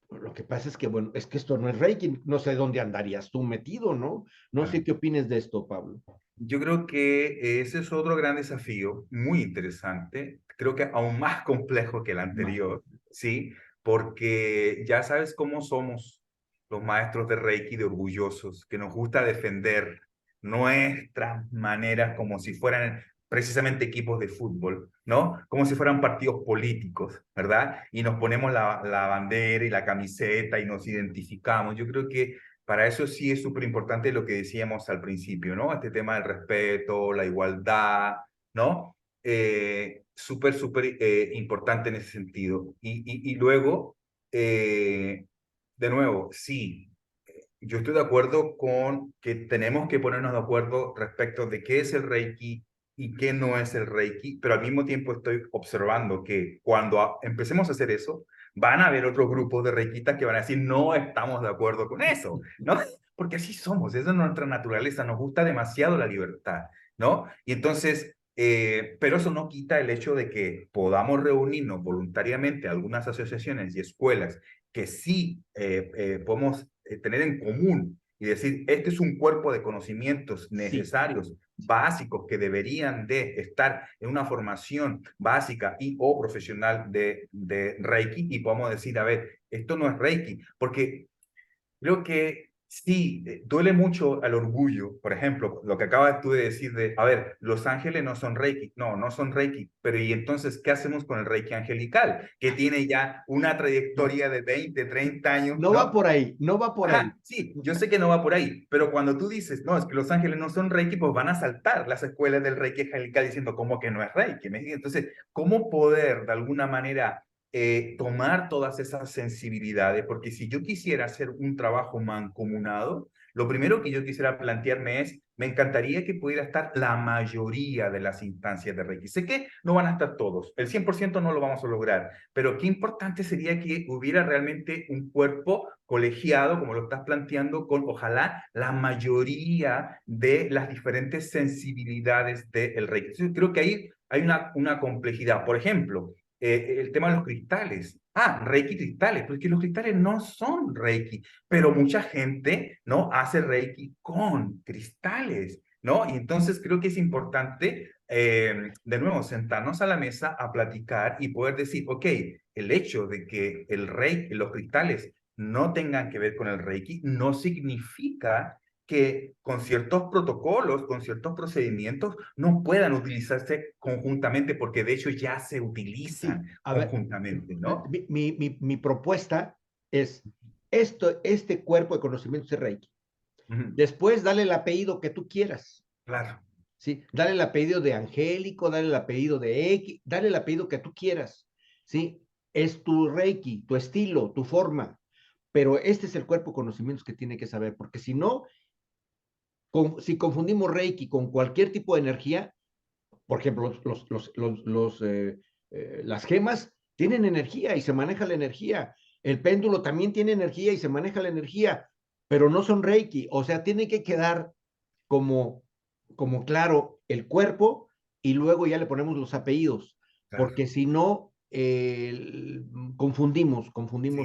Lo que pasa es que, bueno, es que esto no es Reiki, no sé dónde andarías tú metido, ¿no? No sé Vale. qué opines de esto, Pablo. Yo creo que ese es otro gran desafío, muy interesante, creo que aún más complejo que el Más. anterior, ¿sí? Porque ya sabes cómo somos los maestros de Reiki de orgullosos, que nos gusta defender nuestras maneras como si fueran precisamente equipos de fútbol, ¿no? Como si fueran partidos políticos, ¿verdad? Y nos ponemos la bandera y la camiseta y nos identificamos. Yo creo que para eso sí es súper importante lo que decíamos al principio, ¿no? Este tema del respeto, la igualdad, ¿no? Súper importante en ese sentido. Y luego, de nuevo, sí, yo estoy de acuerdo con que tenemos que ponernos de acuerdo respecto de qué es el Reiki y qué no es el Reiki, pero al mismo tiempo estoy observando que cuando empecemos a hacer eso, van a haber otros grupos de reikistas que van a decir, no estamos de acuerdo con eso, ¿no? porque así somos, esa es nuestra naturaleza, nos gusta demasiado la libertad, ¿no? Y entonces, pero eso no quita el hecho de que podamos reunirnos voluntariamente algunas asociaciones y escuelas que sí podemos tener en común y decir, este es un cuerpo de conocimientos Sí, necesarios, básicos, que deberían de estar en una formación básica y o profesional de Reiki, y podemos decir, a ver, esto no es Reiki, porque creo que sí, duele mucho al orgullo. Por ejemplo, lo que acabas tú de decir de, a ver, los ángeles no son Reiki. No, no son Reiki. Pero ¿y entonces qué hacemos con el Reiki angelical? Que tiene ya una no, trayectoria de 20, 30 años, no va ¿no? por ahí, no va por ahí. Ajá, sí, yo sé que no va por ahí, pero cuando tú dices, no, es que los ángeles no son Reiki, pues van a saltar las escuelas del Reiki angelical diciendo, ¿cómo que no es Reiki? Entonces, ¿cómo poder de alguna manera tomar todas esas sensibilidades? Porque si yo quisiera hacer un trabajo mancomunado, lo primero que yo quisiera plantearme es, me encantaría que pudiera estar la mayoría de las instancias de Reiki. Sé que no van a estar todos, el 100% no lo vamos a lograr, pero qué importante sería que hubiera realmente un cuerpo colegiado, como lo estás planteando, con ojalá la mayoría de las diferentes sensibilidades del Reiki. Entonces, creo que ahí hay una complejidad. Por ejemplo, el tema de los cristales. Ah, Reiki cristales, porque los cristales no son Reiki, pero mucha gente, ¿no? Hace Reiki con cristales, ¿no? Y entonces creo que es importante, de nuevo, sentarnos a la mesa a platicar y poder decir, ok, el hecho de que el Reiki, los cristales no tengan que ver con el Reiki, no significa que con ciertos protocolos, con ciertos procedimientos, no puedan utilizarse conjuntamente, porque de hecho ya se Sí, utilizan a ver, conjuntamente, ¿no? mi propuesta es este cuerpo de conocimientos de Reiki. Ujú. Después, dale el apellido que tú quieras. Claro, ¿Sí? Dale el apellido de Angélico, dale el apellido de X, dale el apellido que tú quieras. ¿Sí? Es tu Reiki, tu estilo, tu forma. Pero este es el cuerpo de conocimientos que tiene que saber, porque si no, si confundimos Reiki con cualquier tipo de energía, por ejemplo, las gemas tienen energía y se maneja la energía. El péndulo también tiene energía y se maneja la energía, pero no son Reiki. O sea, tiene que quedar como, como claro el cuerpo y luego ya le ponemos los apellidos, claro. porque si no, confundimos.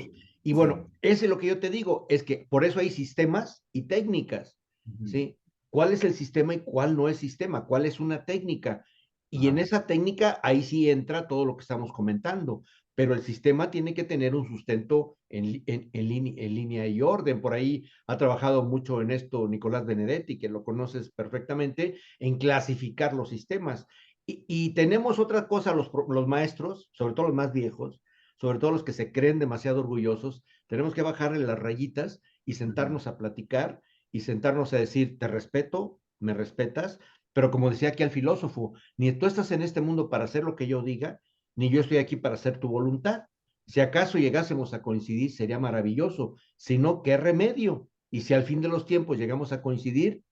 Sí, Y sí. bueno, ese es lo que yo te digo, es que por eso hay sistemas y técnicas, Ujú. ¿sí? ¿Cuál es el sistema y cuál no es sistema? ¿Cuál es una técnica? Y en Ajá, esa técnica ahí sí entra todo lo que estamos comentando, pero el sistema tiene que tener un sustento en línea y orden. Por ahí ha trabajado mucho en esto Nicolás Benedetti, que lo conoces perfectamente, en clasificar los sistemas. Y tenemos otra cosa, los maestros, sobre todo los más viejos, sobre todo los que se creen demasiado orgullosos, tenemos que bajarle las rayitas y ujú, sentarnos a platicar y sentarnos a decir, te respeto, me respetas, pero como decía aquí el filósofo, ni tú estás en este mundo para hacer lo que yo diga, ni yo estoy aquí para hacer tu voluntad. Si acaso llegásemos a coincidir, sería maravilloso. Si no, ¿qué remedio? Y si al fin de los tiempos llegamos a coincidir,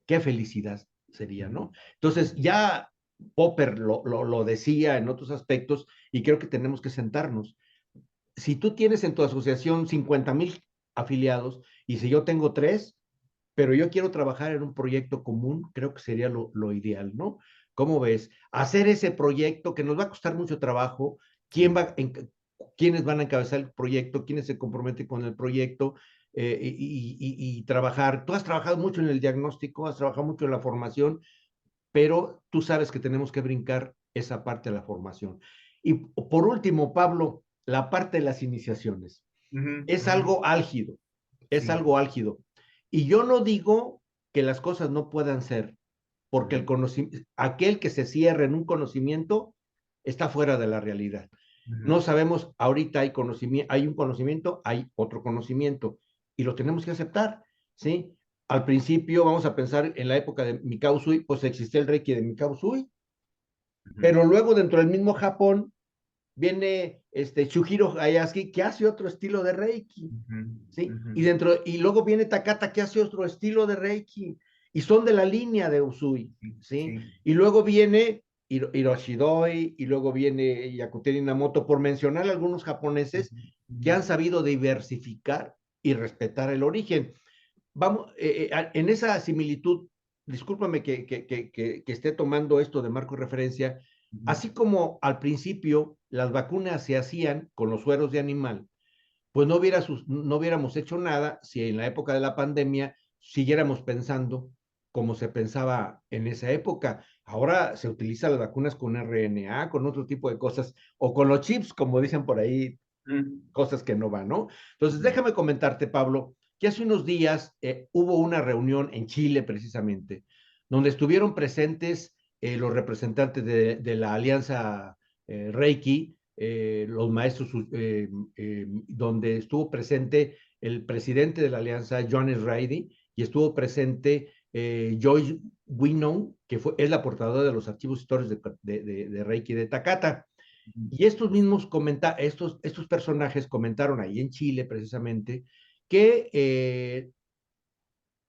qué felicidad sería, ujú, ¿no? Entonces, ujú. ya Popper lo decía en otros aspectos y creo que tenemos que sentarnos. Si tú tienes en tu asociación 50,000 afiliados y si yo tengo tres, pero yo quiero trabajar en un proyecto común, creo que sería lo ideal, ¿no? ¿Cómo ves? Hacer ese proyecto que nos va a costar mucho trabajo, Sí, quiénes van a encabezar el proyecto, quiénes se comprometen con el proyecto y trabajar. Tú has trabajado mucho en el diagnóstico, has trabajado mucho en la formación, pero tú sabes que tenemos que brincar esa parte de la formación. Y por último, Pablo, la parte de las iniciaciones. ujú, Es ujú. algo álgido, es Sí, algo álgido. Y yo no digo que las cosas no puedan ser, porque ujú, aquel que se cierra en un conocimiento está fuera de la realidad. ujú, No sabemos, ahorita hay un conocimiento, hay otro conocimiento, y lo tenemos que aceptar, ¿sí? Al principio vamos a pensar en la época de Mikao Usui, pues existía el Reiki de Mikao Usui, ujú, pero luego dentro del mismo Japón viene Shuhiro Hayashi que hace otro estilo de Reiki, ujú, ¿sí? ujú. Y luego viene Takata que hace otro estilo de Reiki, y son de la línea de Usui, Sí, ¿sí? sí. Y luego viene Hiroshi Doi, y luego viene Yakuteri Inamoto, por mencionar algunos japoneses Ujú, que ujú. han sabido diversificar y respetar el origen. vamos, en esa similitud, discúlpame que esté tomando esto de marco de referencia, Ujú, así como al principio las vacunas se hacían con los sueros de animal, pues no hubiéramos hecho nada si en la época de la pandemia siguiéramos pensando como se pensaba en esa época. Ahora se utilizan las vacunas con RNA, con otro tipo de cosas, o con los chips, como dicen por ahí, ujú, cosas que no van, ¿no? Entonces, ujú, déjame comentarte, Pablo, que hace unos días hubo una reunión en Chile, precisamente, donde estuvieron presentes los representantes de la Alianza Reiki, los maestros, donde estuvo presente el presidente de la Alianza, Johannes Reidi, y estuvo presente Joyce Winon, es la portadora de los archivos históricos de Reiki de Takata. ujú, Y estos personajes comentaron ahí en Chile, precisamente, que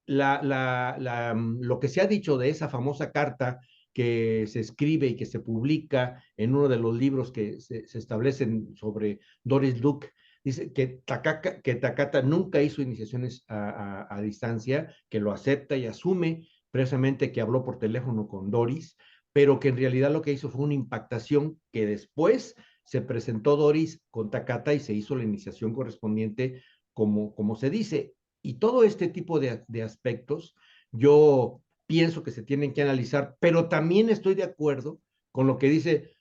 lo que se ha dicho de esa famosa carta que se escribe y que se publica en uno de los libros que se establecen sobre Doris Duke, dice que Takata nunca hizo iniciaciones a distancia, que lo acepta y asume precisamente que habló por teléfono con Doris, pero que en realidad lo que hizo fue una impactación que después se presentó Doris con Takata y se hizo la iniciación correspondiente como se dice. Y todo este tipo de aspectos yo pienso que se tienen que analizar, pero también estoy de acuerdo con lo que dice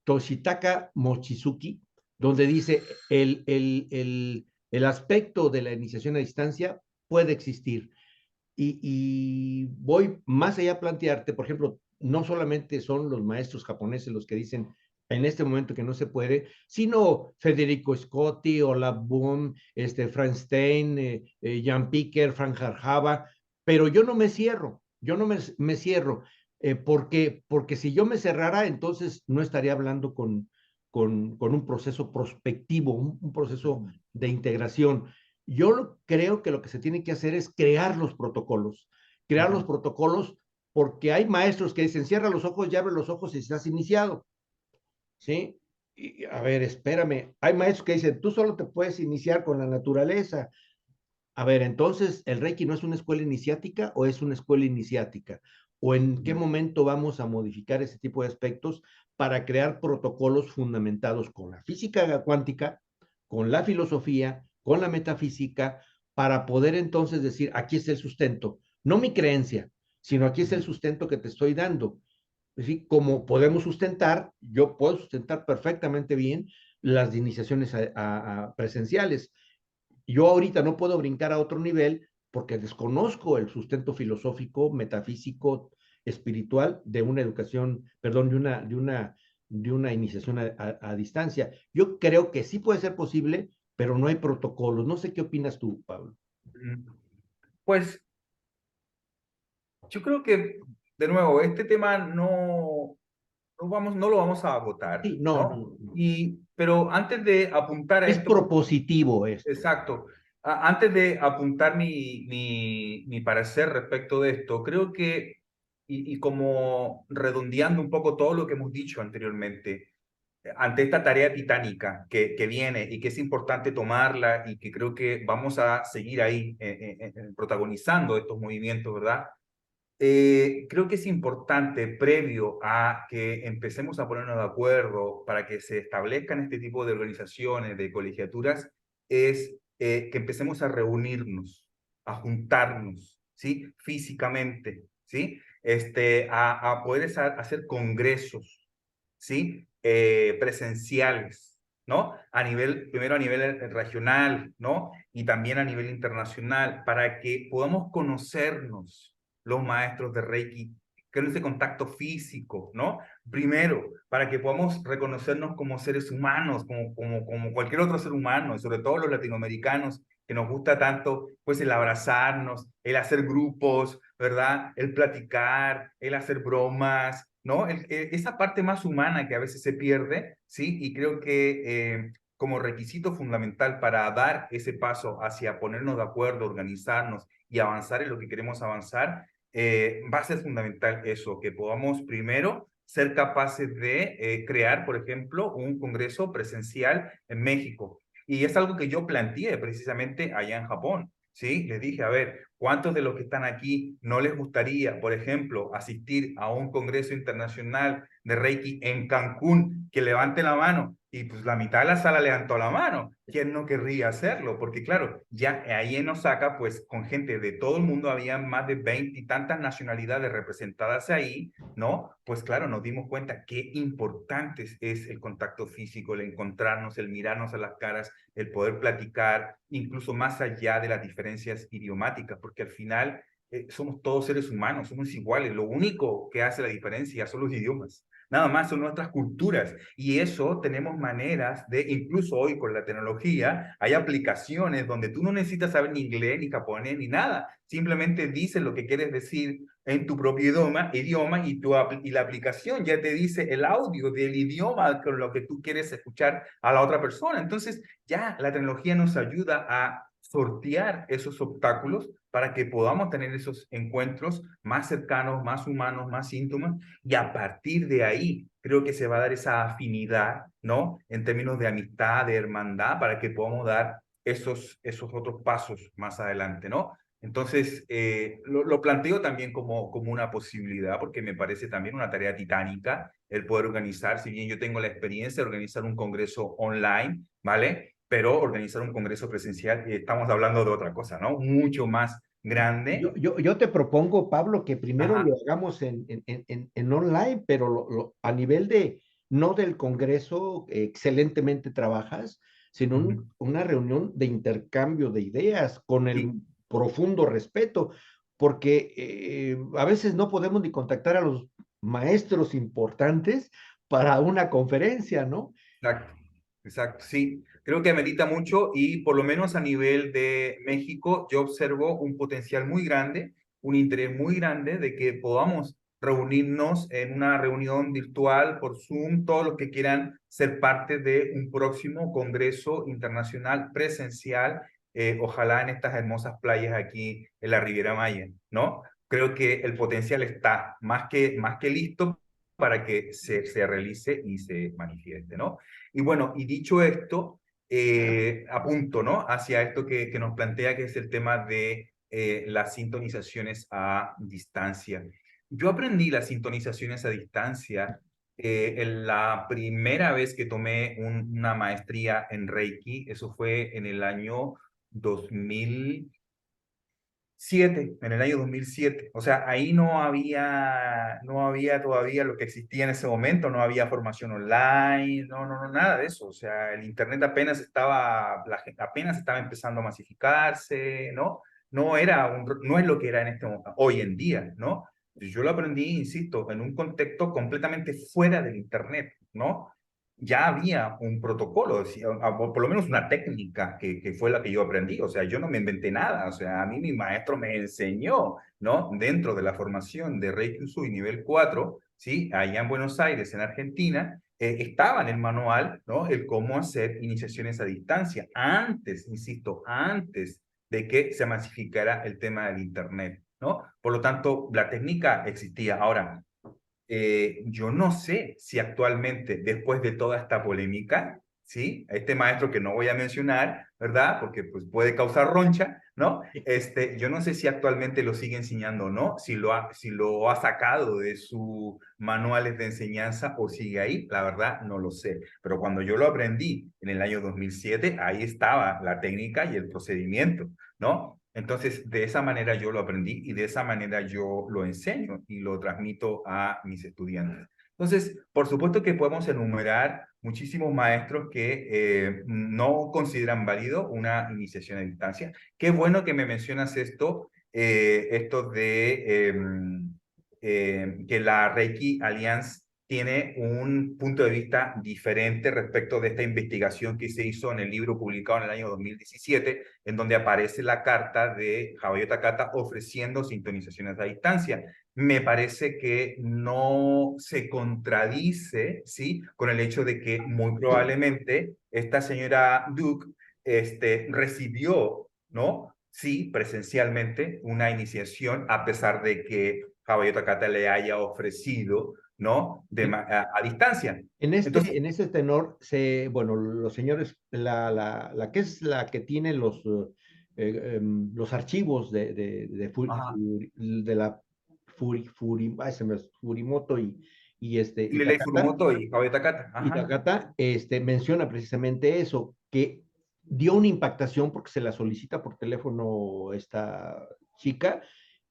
Toshitaka Mochizuki, donde dice el aspecto de la iniciación a distancia puede existir. Y voy más allá a plantearte, por ejemplo, no solamente son los maestros japoneses los que dicen en este momento que no se puede, sino Federico Scotti, Olaf Boom, Franz Stein, Jan Picker, Frank Jarjava, pero yo no me cierro, yo no me cierro, porque si yo me cerrara, entonces no estaría hablando con un proceso prospectivo, un proceso ujú, de integración. Creo que lo que se tiene que hacer es crear los ujú. protocolos porque hay maestros que dicen, cierra los ojos y abre los ojos y estás iniciado, ¿sí? Y, a ver, espérame, hay maestros que dicen, tú solo te puedes iniciar con la naturaleza. A ver, entonces, ¿el Reiki no es una escuela iniciática o es una escuela iniciática? ¿O en qué momento vamos a modificar ese tipo de aspectos para crear protocolos fundamentados con la física cuántica, con la filosofía, con la metafísica, para poder entonces decir, aquí está el sustento, no mi creencia, sino aquí está el Ujú. sustento que te estoy dando? Es decir, como podemos sustentar, yo puedo sustentar perfectamente bien las iniciaciones presenciales. Yo ahorita no puedo brincar a otro nivel porque desconozco el sustento filosófico, metafísico, espiritual de una educación, perdón, de una iniciación a distancia. Yo creo que sí puede ser posible, pero no hay protocolos. No sé qué opinas tú, Pablo. Ujú. Pues yo creo que, de nuevo, este tema no lo vamos a agotar, Sí, no, ¿no? no, no. Pero antes de apuntar a Es esto, propositivo esto. exacto, antes de apuntar mi parecer respecto de esto, creo que, y como redondeando un poco todo lo que hemos dicho anteriormente, ante esta tarea titánica que viene y que es importante tomarla y que creo que vamos a seguir ahí protagonizando estos movimientos, ¿verdad? Creo que es importante, previo a que empecemos a ponernos de acuerdo para que se establezcan este tipo de organizaciones, de colegiaturas, es que empecemos a reunirnos, a juntarnos, ¿sí? Físicamente, ¿sí? A poder hacer congresos, ¿sí? Presenciales, ¿no? Primero a nivel regional, ¿no? Y también a nivel internacional, para que podamos conocernos los maestros de Reiki, que es ese contacto físico, ¿no? Primero, para que podamos reconocernos como seres humanos, como cualquier otro ser humano, y sobre todo los latinoamericanos, que nos gusta tanto, pues el abrazarnos, el hacer grupos, ¿verdad? El platicar, el hacer bromas, ¿no? Esa parte más humana que a veces se pierde, ¿sí? Y creo que como requisito fundamental para dar ese paso hacia ponernos de acuerdo, organizarnos y avanzar en lo que queremos avanzar, va a ser fundamental eso, que podamos primero ser capaces de crear, por ejemplo, un congreso presencial en México. Y es algo que yo planteé precisamente allá en Japón. ¿sí? Les dije, a ver, ¿cuántos de los que están aquí no les gustaría, por ejemplo, asistir a un congreso internacional de Reiki en Cancún? Que levante la mano. Y pues la mitad de la sala levantó la mano. ¿Quién no querría hacerlo? Porque claro, ya ahí en Osaka, pues con gente de todo el mundo, había más de 20 y tantas nacionalidades representadas ahí, ¿no? Pues claro, nos dimos cuenta qué importante es el contacto físico, el encontrarnos, el mirarnos a las caras, el poder platicar, incluso más allá de las diferencias idiomáticas, porque al final somos todos seres humanos, somos iguales. Lo único que hace la diferencia son los idiomas. Nada más son nuestras culturas. Y eso tenemos maneras de, incluso hoy con la tecnología, hay aplicaciones donde tú no necesitas saber ni inglés, ni japonés, ni nada. Simplemente dices lo que quieres decir en tu propio idioma y la aplicación ya te dice el audio del idioma con lo que tú quieres escuchar a la otra persona. Entonces, ya la tecnología nos ayuda a sortear esos obstáculos para que podamos tener esos encuentros más cercanos, más humanos, más íntimos, y a partir de ahí creo que se va a dar esa afinidad, ¿no? En términos de amistad, de hermandad, para que podamos dar esos otros pasos más adelante, ¿no? Entonces, lo planteo también como una posibilidad, porque me parece también una tarea titánica el poder organizar, si bien yo tengo la experiencia de organizar un congreso online, ¿vale? Pero organizar un congreso presencial, estamos hablando de otra cosa, ¿no? Mucho más grande. Yo te propongo, Pablo, que primero Ajá. lo hagamos en online, pero a nivel de, no del Congreso, excelentemente trabajas, sino Ujú. una reunión de intercambio de ideas con el Sí, profundo respeto, porque a veces no podemos ni contactar a los maestros importantes para una conferencia, ¿no? exacto, exacto, sí. Creo que amerita mucho y por lo menos a nivel de México yo observo un potencial muy grande, un interés muy grande de que podamos reunirnos en una reunión virtual por Zoom, todos los que quieran ser parte de un próximo Congreso Internacional presencial, ojalá en estas hermosas playas aquí en la Riviera Maya, ¿no? Creo que el potencial está más que listo para que se realice y se manifieste, ¿no? Y bueno, y dicho esto, apunto, ¿no? Hacia esto que nos plantea, que es el tema de las sintonizaciones a distancia. Yo aprendí las sintonizaciones a distancia en la primera vez que tomé una maestría en Reiki. Eso fue en el año 2007, en el año 2007. O sea, ahí no había todavía lo que existía en ese momento, no había formación online, no, nada de eso. O sea, el internet apenas estaba, apenas estaba empezando a masificarse, ¿no? No es lo que era en hoy en día, ¿no? Yo lo aprendí, insisto, en un contexto completamente fuera del internet, ¿no? Ya había un protocolo, o por lo menos una técnica que fue la que yo aprendí. O sea, yo no me inventé nada. O sea, a mí mi maestro me enseñó, ¿no? Dentro de la formación de Reiki Usui nivel 4, ¿sí? Allá en Buenos Aires, en Argentina, estaba en el manual, ¿no? El cómo hacer iniciaciones a distancia. Antes, insisto, antes de que se masificara el tema del Internet, ¿no? Por lo tanto, la técnica existía. Ahora, yo no sé si actualmente, después de toda esta polémica, ¿sí? Este maestro que no voy a mencionar, ¿verdad? Porque pues puede causar roncha, ¿no? Yo no sé si actualmente lo sigue enseñando o no, si lo ha sacado de sus manuales de enseñanza o sigue ahí, la verdad no lo sé. Pero cuando yo lo aprendí en el año 2007, ahí estaba la técnica y el procedimiento, ¿no? Entonces, de esa manera yo lo aprendí y de esa manera yo lo enseño y lo transmito a mis estudiantes. Entonces, por supuesto que podemos enumerar muchísimos maestros que no consideran válido una iniciación a distancia. Qué bueno que me mencionas esto de que la Reiki Alliance tiene un punto de vista diferente respecto de esta investigación que se hizo en el libro publicado en el año 2017, en donde aparece la carta de Habayo Takata ofreciendo sintonizaciones a distancia. Me parece que no se contradice, ¿sí? Con el hecho de que muy probablemente esta señora Duke recibió, ¿no? Sí, presencialmente una iniciación, a pesar de que Habayo Takata le haya ofrecido, ¿no? A distancia. Entonces, En ese tenor, bueno, los señores, la que es la que tiene los archivos Ajá. de la Furimoto y Ley Takata. Furumoto y Kawai Takata. Y Ajá. Takata menciona precisamente eso, que dio una impactación porque se la solicita por teléfono esta chica,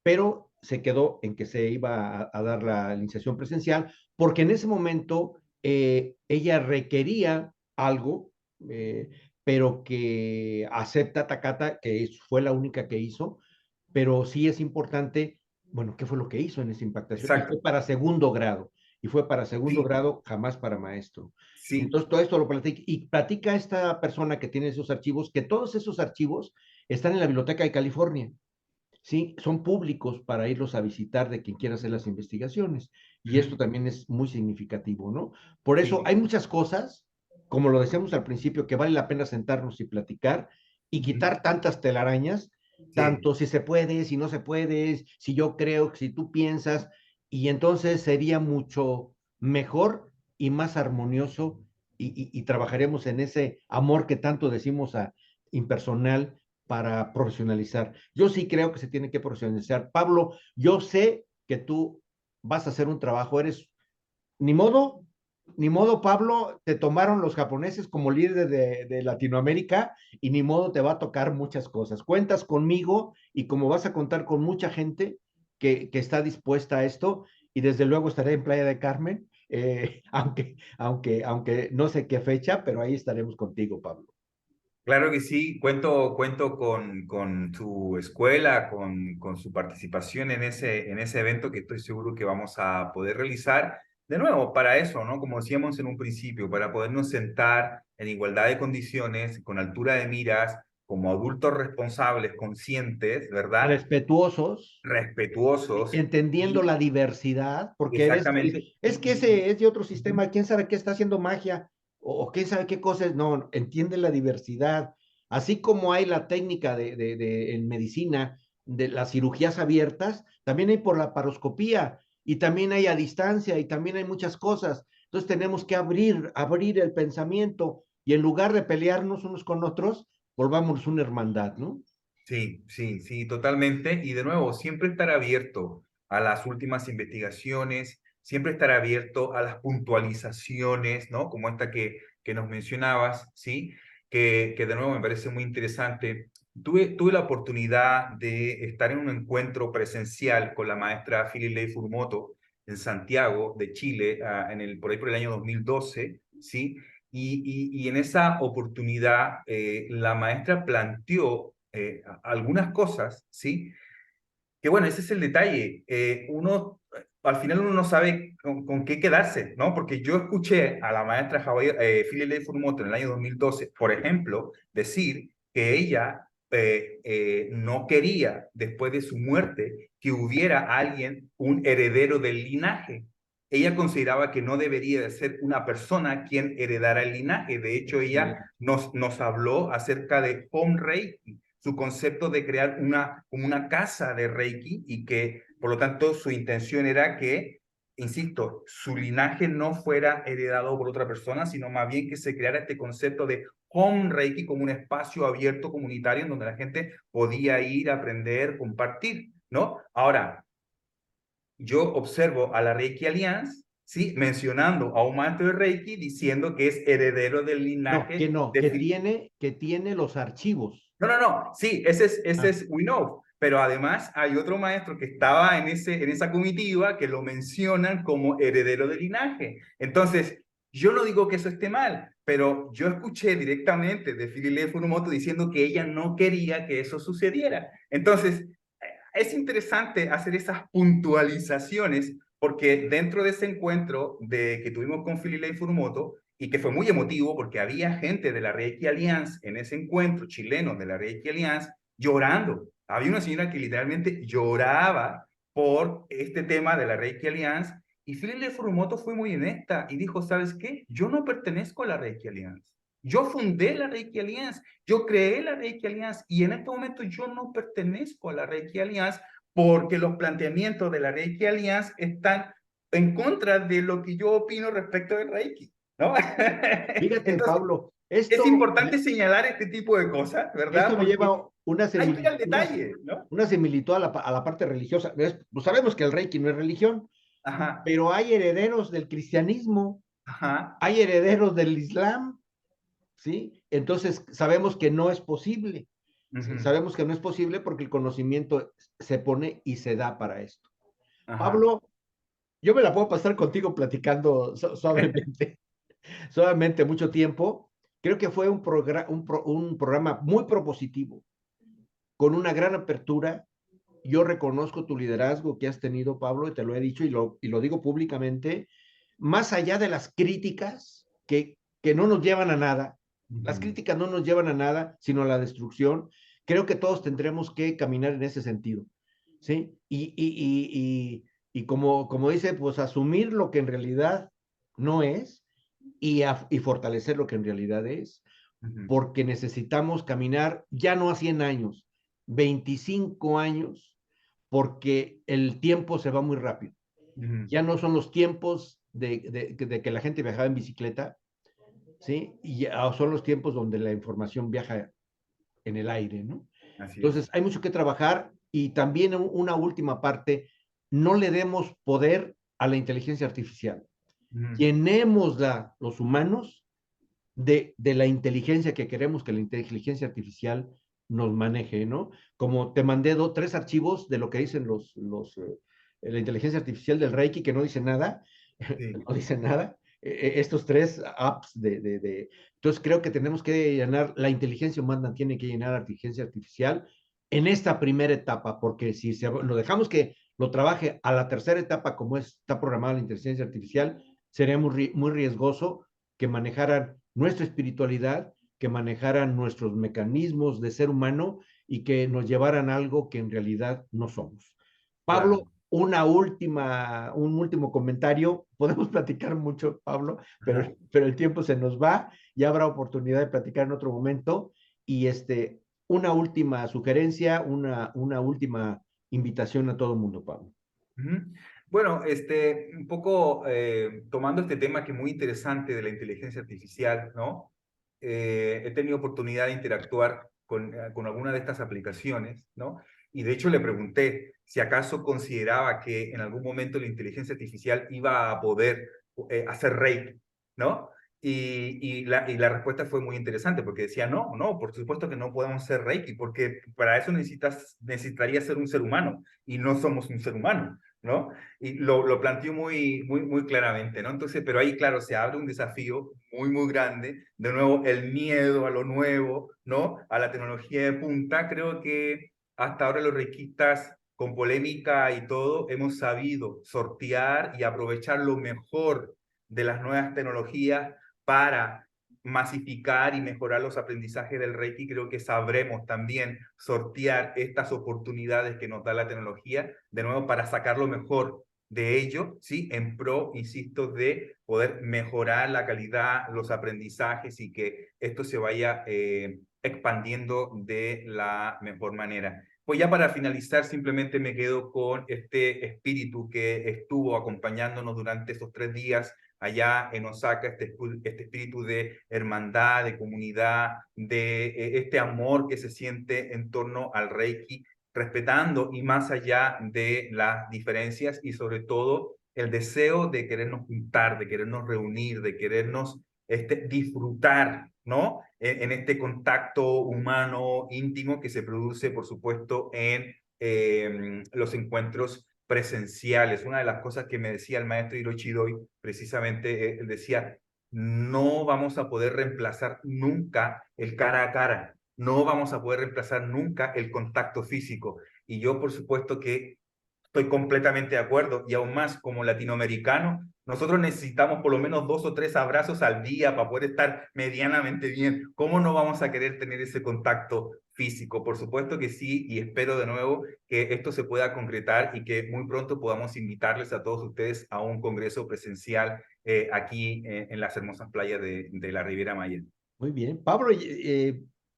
pero se quedó en que se iba a dar la iniciación presencial, porque en ese momento ella requería algo, eh, pero que acepta Takata, que fue la única que hizo, pero sí es importante, bueno, ¿qué fue lo que hizo en esa impactación? Y fue Exacto. para segundo grado, y fue para segundo Sí, grado, jamás para maestro. sí, Entonces, todo esto lo platica, y platica esta persona que tiene esos archivos, que todos esos archivos están en la Biblioteca de California, ¿sí? Son públicos para irlos a visitar de quien quiera hacer las investigaciones, y esto ujú, también es muy significativo, ¿no? Por eso sí, hay muchas cosas, como lo decíamos al principio, que vale la pena sentarnos y platicar y ujú, quitar tantas telarañas, sí, tanto si se puede, si no se puede, si yo creo, si tú piensas, y entonces sería mucho mejor y más armonioso y trabajaremos en ese amor que tanto decimos impersonal para profesionalizar. Yo sí creo que se tiene que profesionalizar. Pablo, yo sé que tú vas a hacer un trabajo, eres, ni modo, ni modo, Pablo, te tomaron los japoneses como líder de Latinoamérica y ni modo te va a tocar muchas cosas. Cuentas conmigo y como vas a contar con mucha gente que está dispuesta a esto y desde luego estaré en Playa de Carmen, aunque no sé qué fecha, pero ahí estaremos contigo, Pablo. claro que sí. Cuento con tu escuela, con su participación en ese evento que estoy seguro que vamos a poder realizar. De nuevo, para eso, ¿no? Como decíamos en un principio, para podernos sentar en igualdad de condiciones, con altura de miras, como adultos responsables, conscientes, ¿verdad? Respetuosos, Respetuosos entendiendo y la diversidad, porque eres, exactamente, es que ese es de otro ujú, sistema, quién sabe qué está haciendo magia, o quién sabe qué cosas, no, entiende la diversidad, así como hay la técnica en medicina de las cirugías abiertas, también hay por la paroscopía, y también hay a distancia, y también hay muchas cosas, entonces tenemos que abrir el pensamiento, y en lugar de pelearnos unos con otros, volvamos una hermandad, ¿no? sí, sí, sí, totalmente. Y de nuevo, siempre estar abierto a las últimas investigaciones, siempre estar abierto a las puntualizaciones, ¿no? Como esta que nos mencionabas, ¿sí? Que de nuevo me parece muy interesante. Tuve la oportunidad de estar en un encuentro presencial con la maestra Ley Furumoto en Santiago de Chile, por ahí por el año 2012, ¿sí? Y en esa oportunidad la maestra planteó algunas cosas, ¿sí? Que bueno, ese es el detalle. Al final uno no sabe con qué quedarse, ¿no? Porque yo escuché a la maestra Philly Furumoto en el año 2012, por ejemplo, decir que ella no quería, después de su muerte, que hubiera alguien, un heredero del linaje. Ella consideraba que no debería de ser una persona quien heredara el linaje. De hecho, ella Excelente. nos habló acerca de home Reiki, su concepto de crear como una casa de Reiki y que, por lo tanto, su intención era que, insisto, su linaje no fuera heredado por otra persona, sino más bien que se creara este concepto de home Reiki como un espacio abierto comunitario en donde la gente podía ir, aprender, compartir, ¿no? Ahora, yo observo a la Reiki Alliance, ¿sí? Mencionando a un maestro de Reiki diciendo que es heredero del linaje No, de que tiene los archivos. no, no, no, sí, ese Ah, es We Know, pero además hay otro maestro que estaba en esa comitiva que lo mencionan como heredero de linaje. Entonces, yo no digo que eso esté mal, pero yo escuché directamente de Philly Furumoto diciendo que ella no quería que eso sucediera. Entonces, es interesante hacer esas puntualizaciones porque dentro de ese encuentro que tuvimos con Philly Furumoto, y que fue muy emotivo porque había gente de la Reiki Alliance en ese encuentro, chilenos de la Reiki Alliance, llorando. Había una señora que literalmente lloraba por este tema de la Reiki Alliance y Philly Furumoto fue muy honesta y dijo, ¿sabes qué? Yo no pertenezco a la Reiki Alliance. Yo fundé la Reiki Alliance, yo creé la Reiki Alliance y en este momento yo no pertenezco a la Reiki Alliance porque los planteamientos de la Reiki Alliance están en contra de lo que yo opino respecto del Reiki, ¿no? fíjate, Entonces, Pablo, Es Esto, importante señalar este tipo de cosas, ¿verdad? esto me Porque lleva una hay que ir al similitud, detalle, ¿no? una similitud a la parte religiosa. Pues sabemos que el Reiki no es religión, Ajá, pero hay herederos del cristianismo, ajá. hay herederos del Islam, ¿sí? Entonces sabemos que no es posible, ¿sí? Ujú, Sabemos que no es posible porque el conocimiento se pone y se da para esto. ajá. Pablo, yo me la puedo pasar contigo platicando suavemente, suavemente mucho tiempo. Creo que fue un programa muy propositivo, con una gran apertura. Yo reconozco tu liderazgo que has tenido, Pablo, y te lo he dicho y lo digo públicamente, más allá de las críticas que no nos llevan a nada, las Ujú, críticas no nos llevan a nada, sino a la destrucción, creo que todos tendremos que caminar en ese sentido, ¿sí? Y como dice, pues asumir lo que en realidad no es y fortalecer lo que en realidad es, ujú, porque necesitamos caminar ya no a 100 años, 25 años, porque el tiempo se va muy rápido. ujú. Ya no son los tiempos de que la gente viajaba en bicicleta, ¿sí? Y ya son los tiempos donde la información viaja en el aire, ¿no? Así Entonces, es. hay mucho que trabajar y también una última parte, no le demos poder a la inteligencia artificial. Ujú, Llenémosla los humanos de la inteligencia que queremos que la inteligencia artificial nos maneje, ¿no? Como te mandé tres archivos de lo que dicen la inteligencia artificial del Reiki, que no dice nada, sí. no dice nada, estos tres apps Entonces creo que tenemos que llenar, la inteligencia humana tiene que llenar la inteligencia artificial en esta primera etapa, porque si lo dejamos que lo trabaje a la tercera etapa, como está programada la inteligencia artificial, sería muy riesgoso que manejaran nuestra espiritualidad, que manejaran nuestros mecanismos de ser humano y que nos llevaran a algo que en realidad no somos. Claro. Pablo, un último comentario. Podemos platicar mucho, Pablo, Ajá. pero el tiempo se nos va y habrá oportunidad de platicar en otro momento. Y una última sugerencia, una última invitación a todo el mundo, Pablo. Ujú. Bueno, un poco tomando este tema que es muy interesante de la inteligencia artificial, ¿no? He tenido oportunidad de interactuar con alguna de estas aplicaciones, ¿no? Y de hecho le pregunté si acaso consideraba que en algún momento la inteligencia artificial iba a poder hacer rate, ¿no? Y la respuesta fue muy interesante porque decía, no, no, por supuesto que no podemos hacer Reiki, porque para eso necesitaría ser un ser humano y no somos un ser humano, ¿no? Y lo planteó muy claramente, ¿no? Entonces, pero ahí, claro, se abre un desafío muy grande. De nuevo, el miedo a lo nuevo, ¿no? A la tecnología de punta. Creo que hasta ahora los reikistas, con polémica y todo, hemos sabido sortear y aprovechar lo mejor de las nuevas tecnologías para masificar y mejorar los aprendizajes del Reiki. Creo que sabremos también sortear estas oportunidades que nos da la tecnología, de nuevo, para sacar lo mejor de ello, ¿sí? En pro, insisto, de poder mejorar la calidad, los aprendizajes y que esto se vaya expandiendo de la mejor manera. Pues ya para finalizar, simplemente me quedo con este espíritu que estuvo acompañándonos durante estos 3 días allá en Osaka, este espíritu de hermandad, de comunidad, de este amor que se siente en torno al Reiki, respetando y más allá de las diferencias y sobre todo el deseo de querernos juntar, de querernos reunir, de querernos disfrutar, ¿no? En este contacto humano íntimo que se produce, por supuesto, en los encuentros presenciales. Una de las cosas que me decía el maestro Hiroshi Doi, precisamente, él decía, no vamos a poder reemplazar nunca el cara a cara, no vamos a poder reemplazar nunca el contacto físico. Y yo, por supuesto, que estoy completamente de acuerdo y aún más como latinoamericano, nosotros necesitamos por lo menos 2 o 3 abrazos al día para poder estar medianamente bien. ¿Cómo no vamos a querer tener ese contacto físico? Por supuesto que sí, y espero de nuevo que esto se pueda concretar y que muy pronto podamos invitarles a todos ustedes a un congreso presencial aquí en las hermosas playas de la Riviera Maya. Muy bien. Pablo,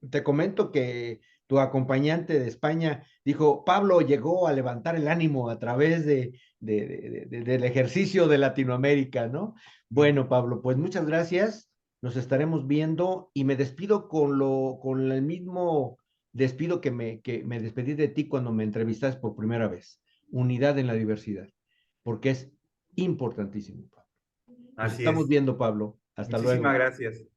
te comento que tu acompañante de España dijo, Pablo llegó a levantar el ánimo a través del ejercicio de Latinoamérica, ¿no? Bueno, Pablo, pues muchas gracias. nos estaremos viendo y me despido con el mismo despido que me despedí de ti cuando me entrevistaste por primera vez. Unidad en la diversidad, porque es importantísimo, Pablo. Nos Así estamos es. viendo, Pablo. Hasta Muchísimas luego. gracias.